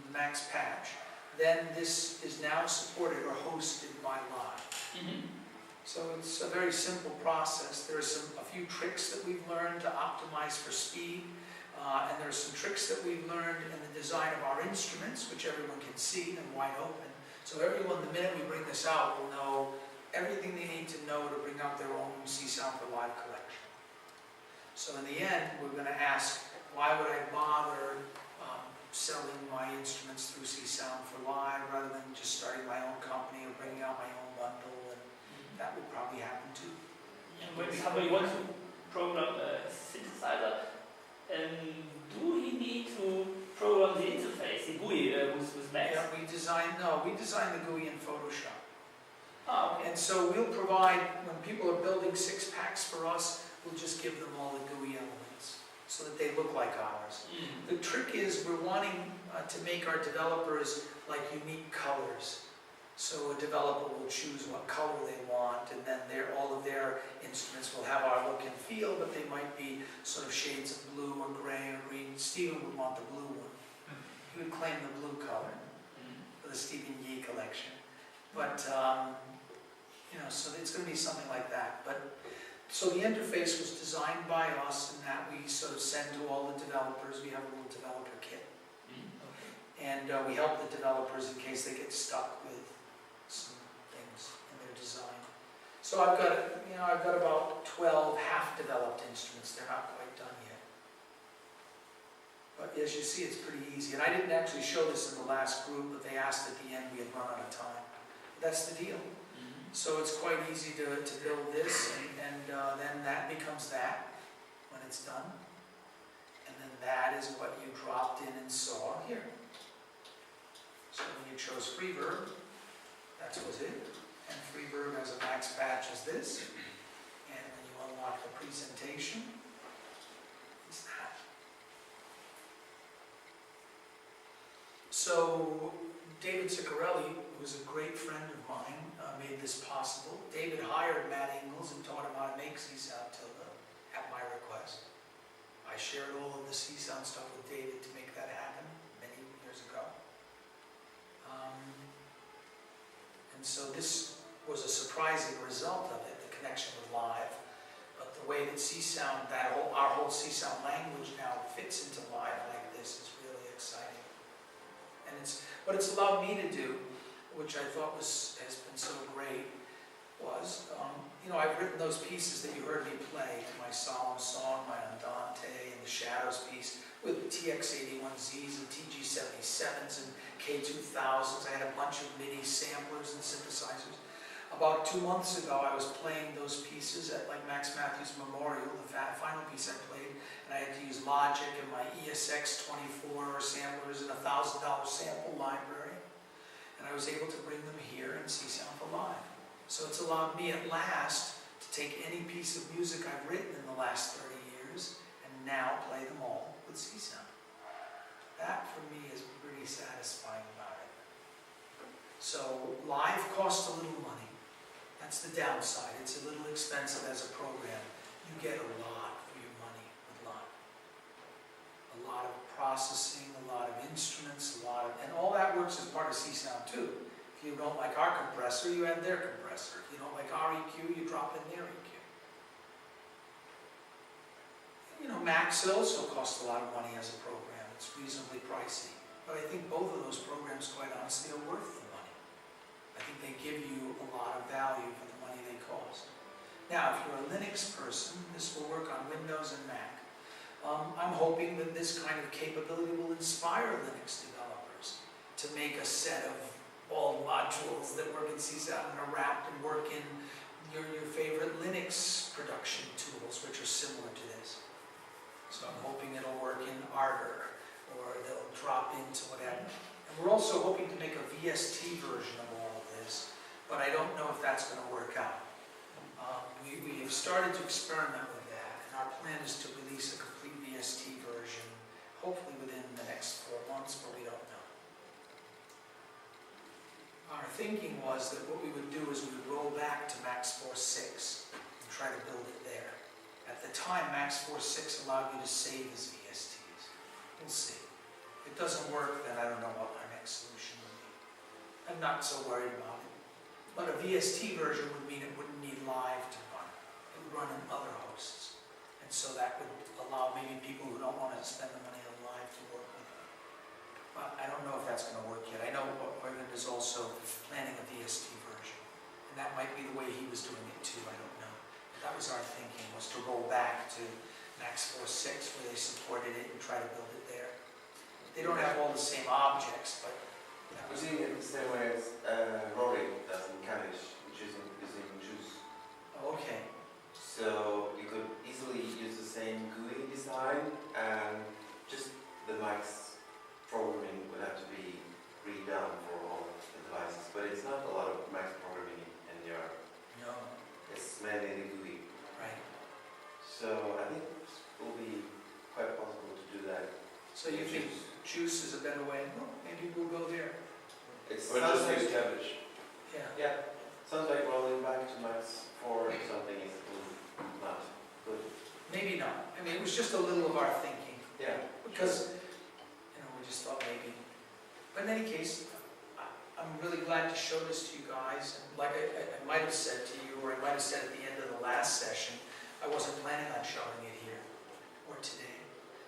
the Max patch, then this is now supported or hosted by Live. So it's a very simple process. There are a few tricks that we've learned to optimize for speed, and there are some tricks that we've learned in the design of our instruments, which everyone can see, them wide open. So everyone, the minute we bring this out, will know everything they need to know to bring out their own CsoundForLive collection. So in the end, we're going to ask, why would I bother selling my instruments through CsoundForLive rather than just starting my own company or bringing out my own bundle? And that would probably happen too. And when somebody wants to program a synthesizer, do he need to program the interface, the GUI with Max? Yeah, we designed the GUI in Photoshop. Oh, okay. And so we'll provide, when people are building 6-packs for us, we'll just give them all the GUI elements so that they look like ours. The trick is we're wanting to make our developers like unique colors. So a developer will choose what color they want, and then all of their instruments will have our look and feel, but they might be sort of shades of blue or gray or green. Stephen would want the blue one. He would claim the blue color for the Stephen Yee collection. But, so it's going to be something like that. So the interface was designed by us, and that we sort of send to all the developers. We have a little developer kit. And we help the developers in case they get stuck with some things in their design. So I've got about 12 half-developed instruments. They're not quite done yet. But as you see, it's pretty easy. And I didn't actually show this in the last group, but they asked at the end, we had run out of time. That's the deal. So it's quite easy to build this, and then that becomes that when it's done. And then that is what you dropped in and saw here. So when you chose Freeverb, that was it. And Freeverb has a max batch as this. And when you unlock the presentation, it's that. So David Ciccarelli, who's a great friend of mine, made this possible. David hired Matt Ingalls and taught him how to make csound at my request. I shared all of the csound stuff with David to make that happen many years ago. And so this was a surprising result of it, the connection with live. But the way that csound, our whole csound language now fits into live like this is really exciting. And what it's allowed me to do, which I thought has been so great, was, I've written those pieces that you heard me play, my Solemn Song, my Andante, and the Shadows piece, with TX-81Zs and TG-77s and K2000s. I had a bunch of MIDI samplers and synthesizers. About 2 months ago, I was playing those pieces at Max Matthews Memorial, the final piece I played, and I had to use Logic and my ESX24 samplers and a $1,000 sample library. And I was able to bring them here in CsoundForLive. So it's allowed me at last to take any piece of music I've written in the last 30 years and now play them all with csound. That for me is pretty satisfying about it. So live costs a little money. That's the downside. It's a little expensive as a program. You get a lot for your money with live. A lot of processing, a lot of instruments, and all that works as part of csound too. If you don't like our compressor, you add their compressor. If you don't like our EQ, you drop in their EQ. Max also costs a lot of money as a program. It's reasonably pricey. But I think both of those programs, quite honestly, are worth the money. I think they give you a lot of value for the money they cost. Now, if you're a Linux person, this will work on Windows and Mac. I'm hoping that this kind of capability will inspire Linux developers to make a set of all modules that work in csound and are wrapped and work in your favorite Linux production tools, which are similar to this. So I'm hoping it'll work in Ardor, or they'll drop into whatever. And we're also hoping to make a VST version of all of this, but I don't know if that's going to work out. We have started to experiment with that, and our plan is to release a complete VST version, hopefully within the next 4 months, but we don't know. Our thinking was that what we would do is we would roll back to Max 4.6 and try to build it there. At the time, Max 4.6 allowed you to save as VSTs. We'll see. If it doesn't work, then I don't know what our next solution would be. I'm not so worried about it. But a VST version would mean it wouldn't need live to run. It would run in other hosts. And so that would allow maybe people who don't want to spend the money on live to work with it. But I don't know if that's going to work yet. I know Oyvind is also planning a VST version. And that might be the way he was doing it too, I don't know. But that was our thinking, was to roll back to Max 4.6 where they supported it and try to build it there. They don't have all the same objects, but We're seeing it the same way as Rory does in Kalish, which is using juice. okay. So you could easily use the same GUI design, and just the Max programming would have to be redone for all the devices. But it's not a lot of Max programming in your. No, It's mainly the GUI. right. So I think it will be quite possible to do that. So you think juice is a better way? Well, maybe we'll go there. It's Or just use cabbage. Yeah. Yeah, sounds like rolling back to Max for something is not good. Maybe not. I mean, it was just a little of our thinking, Yeah. because, we just thought maybe. But in any case, I'm really glad to show this to you guys. And like I might have said to you, or I might have said at the end of the last session, I wasn't planning on showing it here, or today.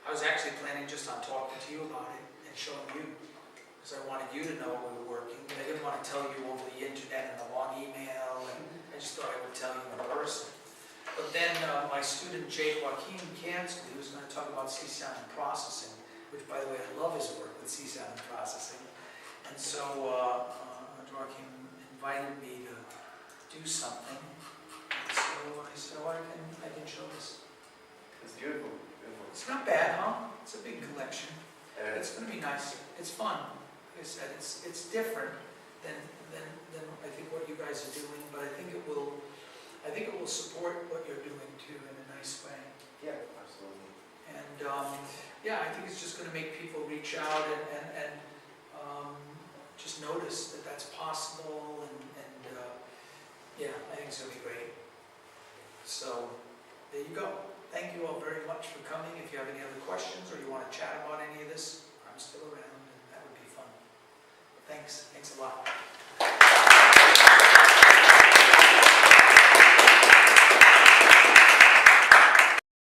I was actually planning just on talking to you about it and showing you, because I wanted you to know we were working, but I didn't want to tell you over the internet and a long email, and I just thought I would tell you in person. But then my student Jay Joaquin Cancel, he was going to talk about csound and processing, which by the way, I love his work with csound and processing. And so Joaquin invited me to do something, and so I said, oh, I can show this. It's beautiful. Beautiful. It's not bad, huh? It's a big collection. And It's going to be nice. It's fun. Like I said, it's different than I think what you guys are doing, but I think it will support what you're doing too in a nice way. yeah, absolutely. And yeah, I think it's just going to make people reach out and just notice that that's possible, and yeah, I think it's going to be great. So there you go. Thank you all very much for coming. If you have any other questions or you want to chat about any of this, I'm still around, and that would be fun. Thanks a lot.